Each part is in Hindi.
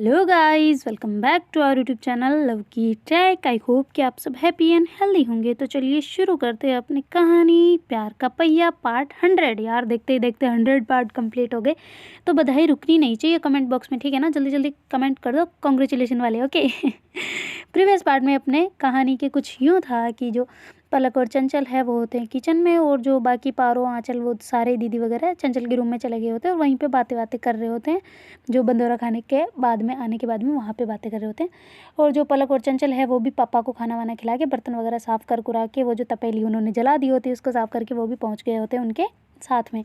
Hello guys, welcome back to our YouTube channel love की ट्रैक। आई होप कि आप सब हैप्पी एंड हेल्दी होंगे। तो चलिए शुरू करते हैं अपनी कहानी प्यार का पहिया पार्ट 100। यार देखते ही देखते 100 पार्ट कंप्लीट हो गए, तो बधाई रुकनी नहीं चाहिए कमेंट बॉक्स में, ठीक है ना। जल्दी जल्दी कमेंट कर दो कॉन्ग्रेचुलेशन वाले, ओके। प्रीवियस पार्ट में अपने कहानी के कुछ यूँ था कि जो पलक और चंचल है वो होते हैं किचन में, और जो बाकी पारो आंचल वो सारे दीदी वगैरह चंचल के रूम में चले गए होते हैं और वहीं पे बातें बातें कर रहे होते हैं। जो बंदोरा खाने के बाद में आने के बाद में वहाँ पे बातें कर रहे होते हैं। और जो पलक और चंचल है वो भी पापा को खाना वाना खिला के बर्तन वगैरह साफ़ कर कुरा के, वो जो तपेली उन्होंने जला दी होती है उसको साफ़ करके वो भी पहुँच गए होते हैं उनके साथ में।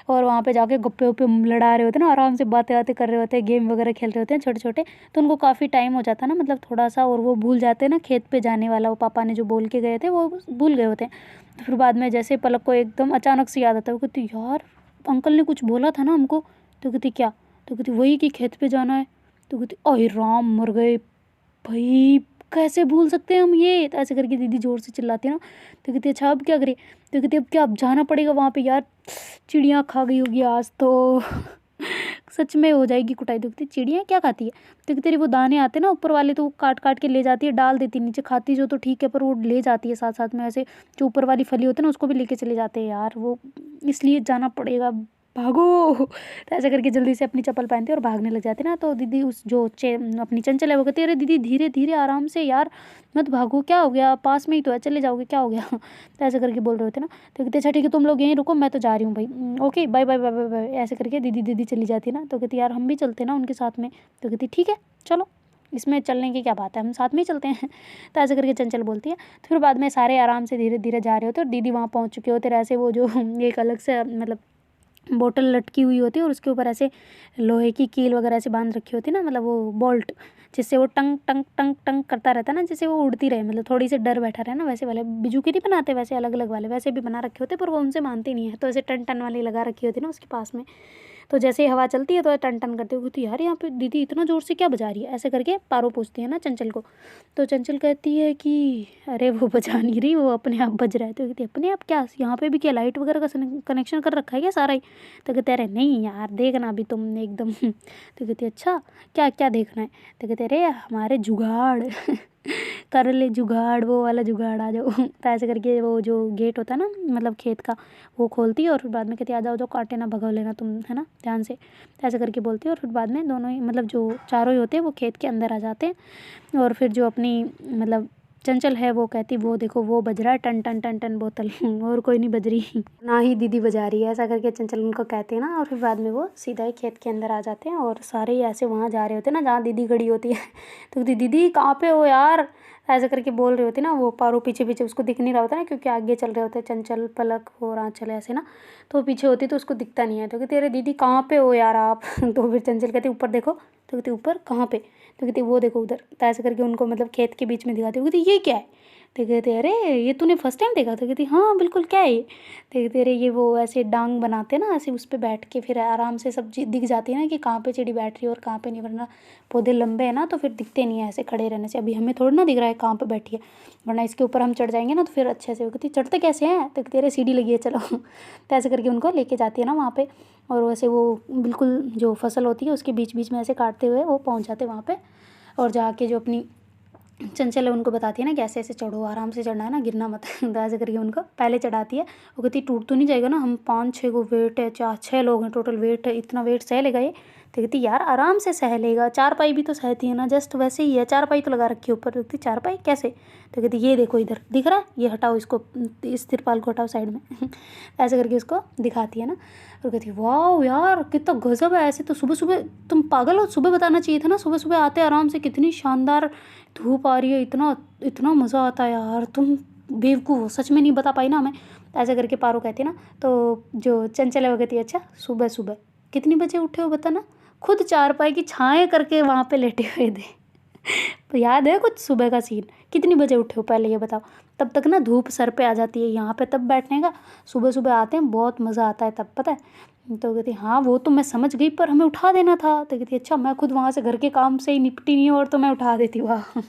और वहाँ पे जाके गप्पे वप्पे लड़ा रहे होते हैं ना, आराम से बातें बातें कर रहे होते हैं, गेम वगैरह खेल रहे होते हैं छोटे छोटे। तो उनको काफ़ी टाइम हो जाता है ना, मतलब थोड़ा सा, और वो भूल जाते हैं ना खेत पे जाने वाला वो पापा ने जो बोल के गए थे वो भूल गए होते हैं। तो फिर बाद में जैसे पलक को एकदम अचानक से याद आता है, वो कहती यार अंकल ने कुछ बोला था ना हमको। तो कहती क्या? तो कहती वही कि खेत पे जाना है। तो कहती अरे राम मर गए भाई, कैसे भूल सकते हैं हम ये। तो ऐसे करके दीदी ज़ोर से चिल्लाती है ना। तो कहती अच्छा अब क्या करें? तो कहती अब क्या, अब जाना पड़ेगा वहाँ पे। यार चिड़िया खा गई होगी आज तो। सच में हो जाएगी कुटाई। तो कहती चिड़िया क्या खाती है? तो कहती तेरे वो दाने आते हैं ना ऊपर वाले, तो वो काट काट के ले जाती है, डाल देती है नीचे। खाती जो तो ठीक है, पर वो ले जाती है साथ साथ में, ऐसे जो ऊपर वाली फली होती है ना उसको भी लेके चले जाते हैं यार वो, इसलिए जाना पड़ेगा, भागो। तो ऐसा करके जल्दी से अपनी चप्पल पहनती है और भागने लग जाती है ना। तो दीदी उस जो अपनी चंचल है वो कहती है अरे दीदी धीरे धीरे आराम से यार, मत भागो, क्या हो गया, पास में ही तो है, चले जाओगे, क्या हो गया। तो ऐसे करके बोल रहे होते ना। तो कहते अच्छा ठीक है तुम लोग यहीं रुको, मैं तो जा रही हूँ भाई, okay bye bye bye bye bye. ऐसे करके दीदी दीदी चली जाती है ना। तो कहती यार हम भी चलते ना उनके साथ में। तो कहती ठीक है चलो, इसमें चलने की क्या बात है, हम साथ में ही चलते हैं। तो ऐसे करके चंचल बोलती है। तो फिर बाद में सारे आराम से धीरे धीरे जा रहे होते और दीदी वहाँ पहुँच चुके होते। ऐसे वो जो एक अलग से मतलब बोतल लटकी हुई होती है और उसके ऊपर ऐसे लोहे की कील वगैरह ऐसे बांध रखी होती है ना, मतलब वो बोल्ट, जिससे वो टंग टंग टंग टंग करता रहता है ना, जिससे वो उड़ती रहे, मतलब थोड़ी सी डर बैठा रहे ना। वैसे वाले बिजू के नहीं बनाते, वैसे अलग अलग वाले वैसे भी बना रखे होते, पर वो उनसे मानती नहीं है। तो ऐसे टन टन वाली लगा रखी होती है ना उसके पास में। तो जैसे ही हवा चलती है तो टन टन करते हुए तो यार यहाँ पे दीदी इतना ज़ोर से क्या बजा रही है, ऐसे करके पारो पूछती है ना चंचल को। तो चंचल कहती है कि अरे वो बजा नहीं रही, वो अपने आप बज रहा है। तो कहती अपने आप क्या, यहाँ पे भी क्या लाइट वगैरह का कनेक्शन कर रखा है क्या सारा ही? तो कहते अरे नहीं यार देखना अभी तुमने एकदम। तो कहती अच्छा क्या क्या देखना है? तो कहते अरे हमारे जुगाड़। कर ले जुगाड़, वो वाला जुगाड़ आ जाओ। तो ऐसे करके वो जो गेट होता है ना मतलब खेत का, वो खोलती है और फिर बाद में कहती आ जाओ, जो काटे ना भगा लेना तुम, है ना, ध्यान से। तो ऐसे करके बोलती है और फिर बाद में दोनों ही मतलब जो चारों ही होते हैं वो खेत के अंदर आ जाते हैं। और फिर जो अपनी मतलब चंचल है वो कहती वो देखो वो बज रहा है टन टन टन टन बोतल। और कोई नहीं बज रही, ना ही दीदी बजा रही है। ऐसा करके चंचल उनको कहते हैं ना। और फिर बाद में वो सीधा ही खेत के अंदर आ जाते हैं और सारे ही ऐसे वहाँ जा रहे होते हैं ना जहाँ दीदी खड़ी होती है। तो दीदी कहाँ पे हो यार, ऐसे करके बोल रही होती ना। वो पारो पीछे पीछे, उसको दिख नहीं रहा होता ना क्योंकि आगे चल रहे होते हैं चंचल पलक और आंचल ऐसे ना। तो वो पीछे होती तो उसको दिखता नहीं है। तो कहती अरे दीदी कहाँ पे हो यार आप। तो फिर चंचल कहती ऊपर देखो। तो कहती ऊपर कहाँ पे? तो कहती वो देखो उधर। तो ऐसे करके उनको मतलब खेत के बीच में दिखाती। वो कहती ये क्या है? तो कहते अरे ये तूने फर्स्ट टाइम देखा? तो कहती हाँ बिल्कुल, क्या है ये? तो कहते अरे ये वो ऐसे डांग बनाते हैं ना, ऐसे उस पर बैठ के फिर आराम से सब चीज़ दिख जाती है ना कि कहाँ पे चिड़ी बैठ रही है और कहाँ पे नहीं, वरना पौधे लंबे हैं ना तो फिर दिखते नहीं है ऐसे खड़े रहने से। अभी हमें थोड़ा ना दिख रहा है कहाँ पे बैठी है, वरना इसके ऊपर हम चढ़ जाएंगे ना तो फिर अच्छे से। वो कहती चढ़ते कैसे हैं? तो कहते अरे सीढ़ी लगी है चलो। तो ऐसे करके उनको लेके जाती है ना वहाँ पे। और वैसे वो बिल्कुल जो फसल होती है उसके बीच बीच में ऐसे काटते हुए वो पहुँच जाते वहाँ पे। और जाके जो अपनी चंचल है उनको बताती है ना कि ऐसे ऐसे चढ़ो, आराम से चढ़ना है ना, गिरना मत। तो ऐसे करके उनको पहले चढ़ाती है। वो कहती टूट तो नहीं जाएगा ना, हम 5-6 को वेट है, 4-6 लोग हैं टोटल, वेट है, इतना वेट सह लेगा ये? तो कहती यार आराम से सह लेगा, 4 पाई भी तो सहती है ना, जस्ट वैसे ही है, 4 पाई तो लगा रखी है ऊपर। तो कहती 4 पाई कैसे? तो कहती ये देखो इधर दिख रहा है, ये हटाओ इसको, इस तिरपाल को हटाओ साइड में। ऐसे करके उसको दिखाती है ना। और कहती वाह यार कितना गजब है। ऐसे तो सुबह सुबह तुम पागल हो, सुबह बताना चाहिए था ना, सुबह सुबह आते आराम से, कितनी शानदार धूप आ रही है, इतना इतना मज़ा आता है यार, तुम बेवकूफ़ हो, सच में नहीं बता पाई ना हमें। ऐसे करके पारो कहती है ना। तो जो चंचल है वो कहती है अच्छा सुबह सुबह कितनी बजे उठे हो बताना? खुद चारपाई की छाएँ करके वहाँ पे लेटे हुए थे। तो याद है कुछ सुबह का सीन? कितनी बजे उठे हो पहले ये बताओ? तब तक ना धूप सर पे आ जाती है यहाँ पे तब बैठने का, सुबह सुबह आते हैं बहुत मज़ा आता है तब, पता है। तो कहती हाँ वो तो मैं समझ गई, पर हमें उठा देना था। तो कहती अच्छा मैं खुद वहाँ से घर के काम से ही निपटी नहीं हूँ और तो मैं उठा देती वाह।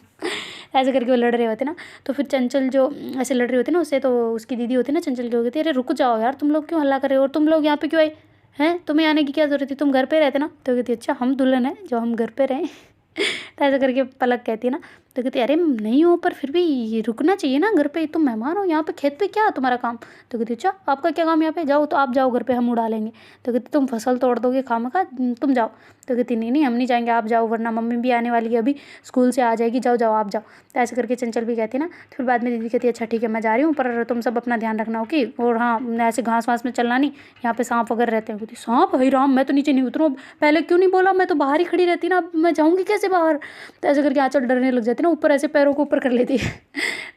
ऐसे करके वो लड़ रहे होते ना। तो फिर चंचल जो ऐसे लड़ रही होती ना उससे, तो उसकी दीदी होती ना चंचल की, कहती अरे रुक जाओ यार, तुम लोग क्यों हल्ला कर रहे हो और तुम लोग यहाँ पे क्यों आए हैं? तुम्हें आने की क्या ज़रूरत थी, तुम घर पे रहते ना। तो कहती अच्छा हम दुल्हन हैं जो हम घर पे रहें। तो ऐसा करके पलक कहती है ना, तो कहती है अरे नहीं हो पर फिर भी ये रुकना चाहिए ना, घर पे तुम मेहमान हो, यहाँ पे खेत पे क्या है तुम्हारा काम। तो कहती अच्छा आपका क्या काम यहाँ पे, जाओ तो आप जाओ घर पे, हम उड़ा लेंगे। तो कहती तुम फसल तोड़ दोगे खामखा, तुम जाओ। तो कहती नहीं नहीं हम नहीं जाएंगे, आप जाओ, वरना मम्मी भी आने वाली है अभी, स्कूल से आ जाएगी, जाओ जाओ आप जाओ। तो ऐसे करके चंचल भी कहती है ना। फिर बाद में दीदी कहती है अच्छा ठीक है मैं जा रही हूँ, पर तुम सब अपना ध्यान रखना ओके, और हाँ ऐसे घास वास में चलना नहीं, यहाँ पे सांप वगैरह रहते हैं। कहती सांप, हई राम मैं तो नीचे नहीं उतरूँ, पहले क्यों नहीं बोला, मैं तो बाहर ही खड़ी रहती ना, अब मैं जाऊँगी कैसे बाहर। तो ऐसे करके आँचल डरने लग जाती ना, ऊपर ऐसे पैरों को ऊपर कर लेती है।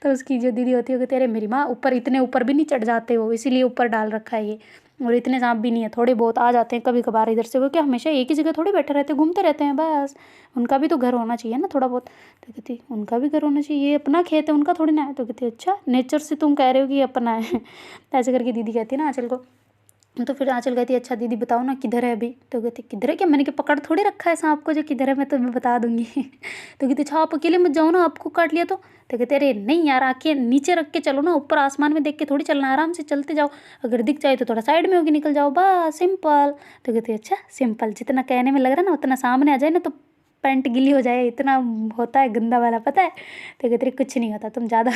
तो उसकी जो दीदी होती है वो कहती है अरे मेरी माँ ऊपर इतने ऊपर भी नहीं चढ़ जाते हो, इसीलिए ऊपर डाल रखा है ये, और इतने सांप भी नहीं है, थोड़े बहुत आ जाते हैं कभी कभार इधर से, वो क्या हमेशा एक ही जगह थोड़ी बैठे रहते हैं, घूमते रहते हैं बस, उनका भी तो घर होना चाहिए ना थोड़ा बहुत। तो कहती उनका भी घर होना चाहिए, ये अपना खेत है उनका थोड़ी ना है। तो कहती अच्छा नेचर से तुम कह रहे हो कि ये अपना है। तो ऐसे करके दीदी कहती है ना आँचल को। तो फिर आँचल कहती है अच्छा दीदी बताओ ना किधर है अभी। तो कहती किधर है क्या, मैंने क्या पकड़ थोड़ी रखा है सांप को जो किधर है, मैं तुम्हें बता दूंगी। तो कहती अच्छा आप अकेले मत जाओ ना, आपको काट लिया तो। कहते अरे नहीं यार आके नीचे रख के चलो ना, ऊपर आसमान में देख के थोड़ी चलना, आराम से चलते जाओ, अगर दिख जाए तो थोड़ा साइड में होके निकल जाओ, बस सिंपल। तो कहती अच्छा सिंपल, जितना कहने में लग रहा है ना उतना सामने आ जाए ना तो पैंट गीली हो जाए, इतना होता है गंदा वाला पता है। तो कहते कुछ नहीं होता, तुम ज़्यादा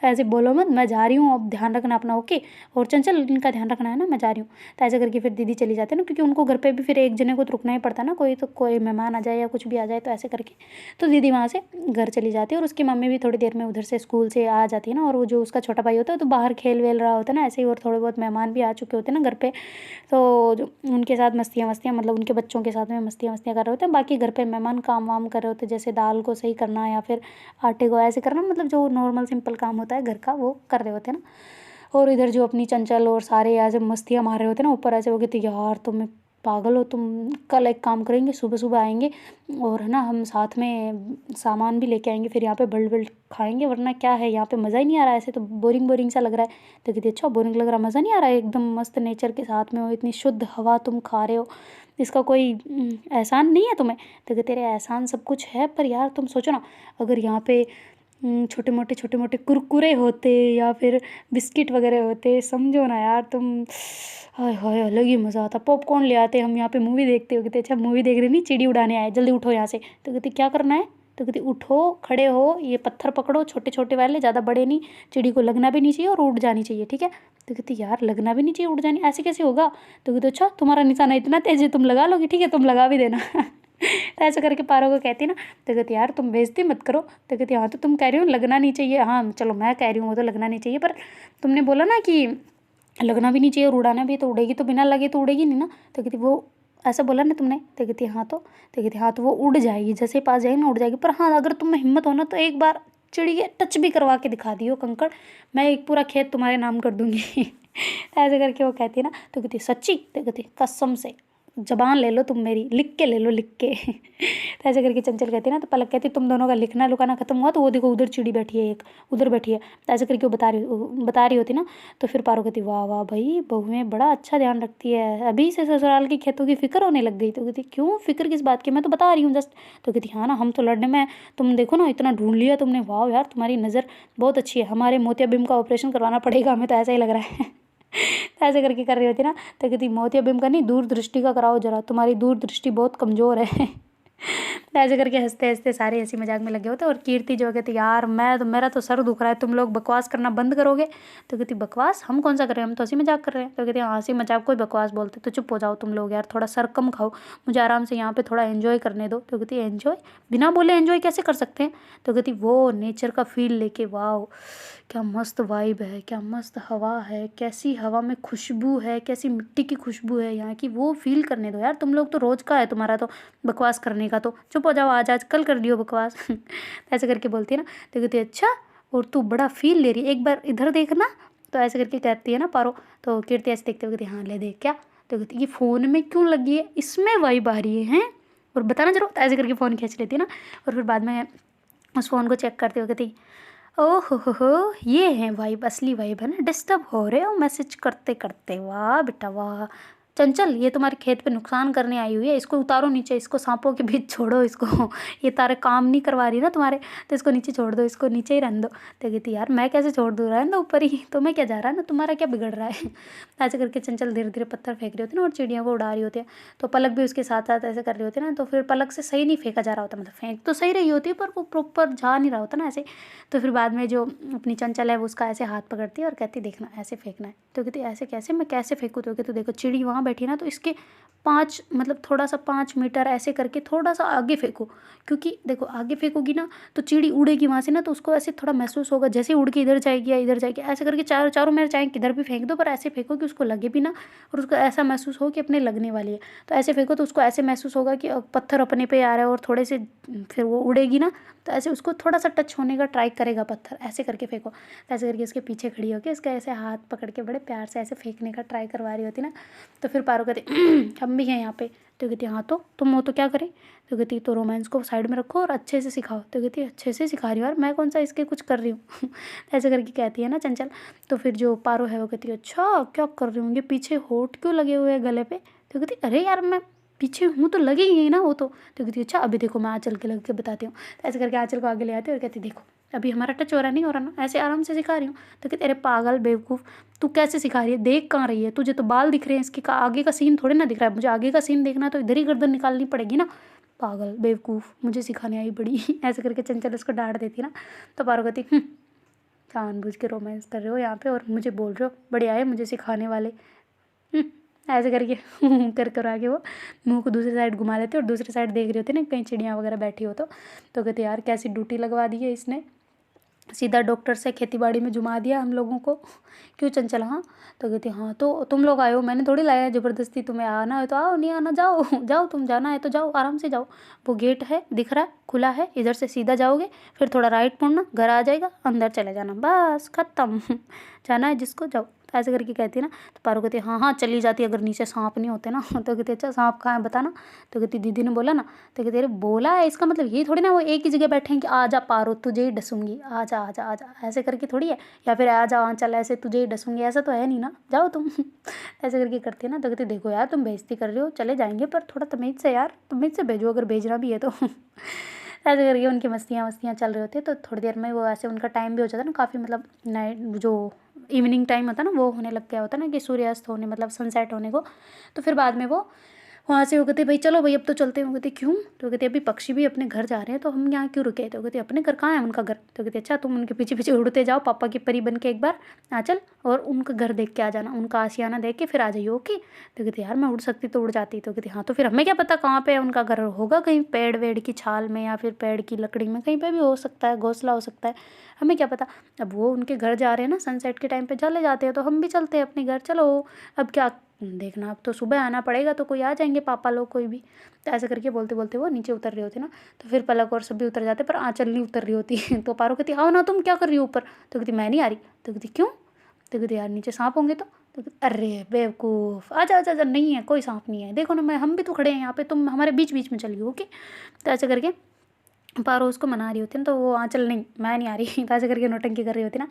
ऐसे बोलो मत, मैं जा रही हूँ, अब ध्यान रखना अपना ओके, और चंचल इनका ध्यान रखना है ना, मैं जा रही हूँ। तो ऐसे करके फिर दीदी चली जाती है ना, क्योंकि उनको घर पे भी फिर एक जने को तो रुकना ही पड़ता है ना, कोई तो कोई मेहमान आ जाए या कुछ भी आ जाए, तो ऐसे करके तो दीदी वहाँ से घर चली जाती है, और उसकी मम्मी भी थोड़ी देर में उधर से स्कूल से आ जाती है ना, और वो जो उसका छोटा भाई होता है तो बाहर खेल वेल रहा होता है ना ऐसे ही, और थोड़े बहुत मेहमान भी आ चुके होते हैं ना घर पे, तो जो उनके साथ मस्तियाँ वस्तियाँ मतलब उनके बच्चों के साथ में मस्तियाँ वस्तियाँ कर रहे होते हैं, बाकी घर पे मेहमान काम वाम कर रहे होते हैं, जैसे दाल को सही करना या फिर आटे को ऐसे करना, मतलब जो नॉर्मल सिंपल काम होता है घर का वो कर रहे होते हैं ना। और इधर जो अपनी चंचल और सारे ऐसे मस्तियाँ मार रहे होते हैं ना ऊपर, ऐसे हो गए थे यार तुम पागल हो तुम, कल एक काम करेंगे सुबह सुबह आएंगे, और है ना हम साथ में सामान भी लेके आएंगे, फिर यहाँ पे बल्ड बल्ड खाएंगे, वरना क्या है यहाँ पे मज़ा ही नहीं आ रहा है, ऐसे तो बोरिंग बोरिंग सा लग रहा है। तो कहती अच्छा बोरिंग लग रहा, मज़ा नहीं आ रहा है, एकदम मस्त नेचर के साथ में हो, इतनी शुद्ध हवा तुम खा रहे हो, इसका कोई एहसान नहीं है तुम्हें। तो कहते तेरे एहसान सब कुछ है, पर यार तुम सोचो ना अगर यहाँ पे छोटे मोटे कुरकुरे होते या फिर बिस्किट वगैरह होते, समझो ना यार तुम, हाय हाय अलग ही मज़ा आता, पॉपकॉर्न ले आते, हम यहाँ पे मूवी देखते हो, कहते अच्छा मूवी देख रहे नहीं चिड़ी उड़ाने आए, जल्दी उठो यहाँ से। तो कहते क्या करना है। तो कहती उठो खड़े हो, ये पत्थर पकड़ो छोटे छोटे वाले, ज़्यादा बड़े नहीं, चिड़ी को लगना भी नहीं चाहिए और उड़ जानी चाहिए ठीक है। तो कहती यार लगना भी नहीं चाहिए उड़ जानी, ऐसे कैसे होगा। तो कहते अच्छा तुम्हारा निशाना इतना तेज है तुम लगा लोगी, ठीक है तुम लगा भी देना। तो ऐसा करके पारो को कहती ना। तो कहती यार तुम बेइज्जती मत करो। तो कहती हाँ तो तुम कह रही हो लगना नहीं चाहिए, हाँ चलो मैं कह रही हूँ वो तो लगना नहीं चाहिए, पर तुमने बोला ना कि लगना भी नहीं चाहिए और उड़ाना भी, तो उड़ेगी तो बिना लगे तो उड़ेगी नहीं ना। तो कहती वो ऐसा बोला ना तुमने। तो कहती हाँ तो कहती हाँ तो वो उड़ जाएगी, जैसे पास जाएगी ना उड़ जाएगी, पर हाँ अगर तुम्हें हिम्मत हो ना तो एक बार चिड़िया टच भी करवा के दिखा दियो कंकड़, मैं एक पूरा खेत तुम्हारे नाम कर दूंगी। ऐसे करके वो कहती है ना। तो कहती सच्ची। तो कहती कसम से, जबान ले लो तुम मेरी, लिख के ले लो लिख के। तो ऐसे करके चंचल कहती है ना। तो पलक कहती तुम दोनों का लिखना लुकाना खत्म हुआ, तो वो देखो उधर चिड़ी बैठी है एक, उधर बैठी है। तो ऐसे करके वो बता रही होती ना। तो फिर पारो कहती वाह वाह भाई बहुएं बड़ा अच्छा ध्यान रखती है, अभी से ससुराल के खेतों की फिक्र होने लग गई। तो कहती क्यों फिक्र किस बात की, मैं तो बता रही हूँ जस्ट। तो कहती हाँ ना हम तो लड़ने में, तुम देखो ना इतना ढूंढ लिया तुमने, वाह यार तुम्हारी नज़र बहुत अच्छी है, हमारे मोतियाबिंद का ऑपरेशन करवाना पड़ेगा हमें तो ऐसा ही लग रहा है। तो ऐसे करके कर रही होती ना। तो कहती मोतियाबिंद का नहीं दूर दृष्टि का कराओ जरा, तुम्हारी दूर दृष्टि बहुत कमज़ोर है। तो ऐसे करके हंसते हंसते सारे हंसी मजाक में लगे होते। और कीर्ति जो कहती यार मैं तो, मेरा तो सर दुख रहा है, तुम लोग बकवास करना बंद करोगे। तो कहती बकवास हम कौन सा कर रहे हैं, हम तो हंसी मजाक कर रहे हैं। तो कहती हाँ हंसी मजाक कोई बकवास बोलते, तो चुप हो जाओ तुम लोग यार, थोड़ा सर कम खाओ, मुझे आराम से यहाँ पे थोड़ा एंजॉय करने दो। तो कहती एंजॉय, बिना बोले एंजॉय कैसे कर सकते हैं। तो कहती वो नेचर का फील लेके, वाह क्या मस्त वाइब है, क्या मस्त हवा है, कैसी हवा में खुशबू है, कैसी मिट्टी की खुशबू है यहाँ की, वो फील करने दो यार, तुम लोग तो रोज़ का है तुम्हारा तो बकवास करने का, तो चुप हो जाओ आज आज कल कर लियो बकवास। ऐसे करके बोलती है ना। तो कहती अच्छा और तू बड़ा फील ले रही है, एक बार इधर देखना। तो ऐसे करके कहती है ना पारो। तो कीर्ति ऐसे देखते हुए कहती हाँ ले देख क्या। तो कहती ये फ़ोन में क्यों लगी है, इसमें वाइब आ रही है और बताना जरूर। तो ऐसे करके फ़ोन खींच लेती है ना। और फिर बाद में उस फ़ोन को चेक करते हुए कहती ओह हो ये है वाइब, असली वाइब है ना, डिस्टर्ब हो रहे हो मैसेज करते करते, वाह बेटा वाह, चंचल ये तुम्हारे खेत पे नुकसान करने आई हुई है, इसको उतारो नीचे, इसको सांपों के बीच छोड़ो इसको। ये तारे काम नहीं करवा रही ना तुम्हारे, तो इसको नीचे छोड़ दो, इसको नीचे ही रहने दो। तो कहती यार मैं कैसे छोड़ दूँ, रहने दो ऊपर ही, तो मैं क्या जा रहा है ना, तुम्हारा क्या बिगड़ रहा है। ऐसे करके चंचल धीरे धीरे पत्थर फेंक रही होती ना और चिड़िया को उड़ा रही होती है। तो पलक भी उसके साथ साथ ऐसे कर रही होती है ना, तो फिर पलक से सही नहीं फेंका जा रहा होता, मतलब फेंक तो सही रही होती है पर वो प्रॉपर जा नहीं रहा होता ना ऐसे। तो फिर बाद में जो अपनी चंचल है वो उसका ऐसे हाथ पकड़ती है और कहती देखना ऐसे फेंकना है। तो कहती ऐसे कैसे, मैं कैसे फेंकूँ, तो कहती देखो चिड़ी वहाँ बैठी है ना, तो इसके 5 मतलब थोड़ा सा 5 मीटर ऐसे करके थोड़ा सा आगे फेंको, क्योंकि देखो आगे फेंकोगी ना तो चिड़ी उड़ेगी वहाँ से ना, तो उसको ऐसे थोड़ा महसूस होगा जैसे उड़ के इधर जाएगी या इधर जाएगी, ऐसे करके चारों चारों में चाहे किधर भी फेंक दो, पर ऐसे फेंको कि उसको लगे भी ना और उसको ऐसा महसूस हो कि अपने लगने वाली है। तो ऐसे फेंको तो उसको ऐसे महसूस होगा कि पत्थर अपने पे आ रहा है और थोड़े से फिर वो उड़ेगी ना, तो ऐसे उसको थोड़ा सा टच होने का ट्राई करेगा पत्थर, ऐसे करके फेंको। तो ऐसे करके उसके पीछे खड़ी होकर इसका ऐसे हाथ पकड़ के बड़े प्यार से ऐसे फेंकने का ट्राई करवा रही होती ना। तो फिर पारो कहती हम भी हैं यहाँ पे। तो कहती हाँ तो तुम हो तो क्या करें। तो कहती तो रोमांस को साइड में रखो और अच्छे से सिखाओ। तो कहती अच्छे से सिखा रही हूँ यार, मैं कौन सा इसके कुछ कर रही हूँ। ऐसे करके कहती है ना चंचल। तो फिर जो पारो है वो कहती है अच्छा क्या कर रही हूँ, ये पीछे होठ क्यों लगे हुए हैं गले पे। तो कहती अरे यार मैं पीछे हूँ तो लगेगी ना वो तो। कहती अच्छा अभी देखो मैं आँचल के लग के बताती हूँ। तो ऐसे करके आँचल को आगे ले आती है और कहती देखो अभी हमारा टच हो रहा नहीं हो रहा ना, ऐसे आराम से सिखा रही हूँ। तो कहते अरे पागल बेवकूफ़, तू कैसे सिखा रही है, देख कहाँ रही है, तुझे तो बाल दिख रहे हैं, इसके आगे का सीन थोड़े ना दिख रहा है, मुझे आगे का सीन देखना तो इधर ही गर्दन निकालनी पड़ेगी ना, पागल बेवकूफ़ मुझे सिखाने आई बड़ी। ऐसे करके चंचल उसको डांट देती ना। तो पार्वती जानबूझ के रोमांस कर रहे हो यहाँ पे और मुझे बोल रहे हो बड़े आए मुझे सिखाने वाले। ऐसे करके कर आगे वो मुंह को दूसरी साइड घुमा लेते और दूसरी साइड देख रही होती ना कहीं चिड़िया वगैरह बैठी हो तो कहते यार कैसी ड्यूटी लगवा दी है इसने, सीधा डॉक्टर से खेती बाड़ी में जुमा दिया हम लोगों को। क्यों चंचल हाँ। तो कहती हाँ तो तुम लोग आए हो, मैंने थोड़ी लाया है ज़बरदस्ती, तुम्हें आना है तो आओ, नहीं आना जाओ। जाओ तुम जाना है तो जाओ आराम से जाओ, वो गेट है दिख रहा है खुला है, इधर से सीधा जाओगे फिर थोड़ा राइट मुड़ना, घर आ जाएगा, अंदर चले जाना, बस ख़त्म। जाना है जिसको जाओ। तो ऐसे करके कहती है ना। तो पारो कहती है हाँ हाँ चली जाती है अगर नीचे सांप नहीं होते ना। तो कहती अच्छा सांप कहाँ है बताना। तो कहती दीदी ने बोला ना। तो कहती अरे बोला है इसका मतलब ये थोड़ी ना वो एक ही जगह बैठे हैं कि आ जा पारो तुझे ही डसूंगी, आ जा आ जा आ जा, ऐसे करके थोड़ी है, या फिर आ जा चल ऐसे तुझे ही डसूंगी, ऐसा तो है नहीं ना, जाओ तुम। ऐसे करके करती है ना। तो कहती देखो यार तुम बेइज्जती कर रहे हो, चले जाएंगे पर थोड़ा तमीज़ से यार, तमीज़ से भेजो अगर भेजना भी है तो। ऐसे करके उनकी मस्तियाँ चल रही होती है। तो थोड़ी देर में वो ऐसे उनका टाइम भी हो जाता है ना काफ़ी, मतलब नाइट जो इवनिंग टाइम होता है ना वो होने लग गया होता है ना कि सूर्यास्त होने मतलब सनसेट होने को। तो फिर बाद में वो वहाँ से वो कहते भाई चलो भाई अब तो चलते हैं। वो कहते क्यों। तो कहते अभी पक्षी भी अपने घर जा रहे हैं तो हम यहाँ क्यों रुके। तो कहते अपने घर कहाँ है उनका घर। तो कहते अच्छा तुम उनके पीछे पीछे उड़ते जाओ पापा की परी बन के एक बार आँचल, और उनका घर देख के आ जाना, उनका आशियाना देख के फिर आ जाइए ओके। तो कहते यार मैं उड़ सकती तो उड़ जाती। तो कहती हाँ तो फिर हमें क्या पता कहाँ पे है उनका घर, होगा कहीं पेड़ वेड़ की छाल में या फिर पेड़ की लकड़ी में, कहीं पे भी हो सकता है, घोंसला हो सकता है, हमें क्या पता। अब वो उनके घर जा रहे हैं ना सनसेट के टाइम पे चले जाते हैं तो हम भी चलते हैं अपने घर, चलो अब क्या देखना, अब तो सुबह आना पड़ेगा तो कोई आ जाएंगे पापा लोग कोई भी। तो ऐसे करके बोलते बोलते वो नीचे उतर रहे होते ना। तो फिर पलक और सभी उतर जाते पर आँचल नहीं उतर रही होती। तो पारो कहती आओ ना तुम क्या कर रही हो ऊपर। तो कहती मैं नहीं आ रही। तो कहती क्यों। तो कहती यार नीचे सांप होंगे तो कहती अरे बेवकूफ़ आजा आजा आजा, नहीं है कोई सांप नहीं है, देखो ना मैं हम भी तो खड़े हैं यहाँ पे, तुम हमारे बीच बीच में चली हो ओके। तो ऐसे करके पारो उसको मना रही होती ना। तो वो आँचल नहीं मैं नहीं आ रही। तो ऐसे करके नौटंकी कर रही होती ना।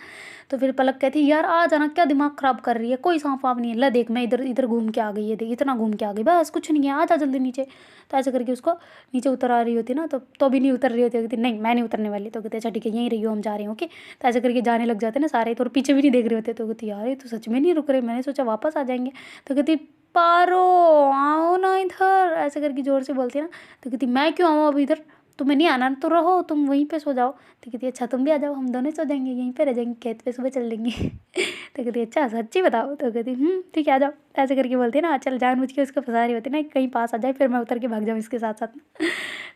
तो फिर पलक कहती यार आ जाना, क्या दिमाग ख़राब कर रही है, कोई सांप वाप नहीं है, ला देख मैं इधर इधर घूम के आ गई है, देख इतना घूम के आ गई, बस कुछ नहीं है, आ जा जल्दी नीचे। तो ऐसे करके उसको नीचे उतर आ रही होती ना। तो भी नहीं उतर रही होती, कहती नहीं मैं नहीं उतरने वाली। तो कहते अच्छा ठीक है यहीं रही हो हम जा रहे हैं ओके। तो ऐसे करके जाने लग जाते ना सारे, तो पीछे भी नहीं देख रहे होते। तो कहती यार ये तो सच में नहीं रुक रहे, मैंने सोचा वापस आ जाएंगे। तो कहती पारो आओ ना इधर, ऐसे करके ज़ोर से बोलती है ना। तो कहती मैं क्यों आऊँ अब इधर, तुम्हें नहीं आना तो रहो तुम वहीं पे सो जाओ। तो कहती अच्छा तुम भी आ जाओ, हम दोनों सो जाएंगे यहीं पे रह जाएंगे, खेत पे सुबह चल देंगे। तो कहती अच्छा सच्ची बताओ। तो कहती ठीक है आ जाओ। ऐसे करके बोलती है ना। चल जानबूझ के उसको फंसा रही होती है ना कहीं पास आ जाए फिर मैं उतर के भाग जाऊँ इसके साथ साथ।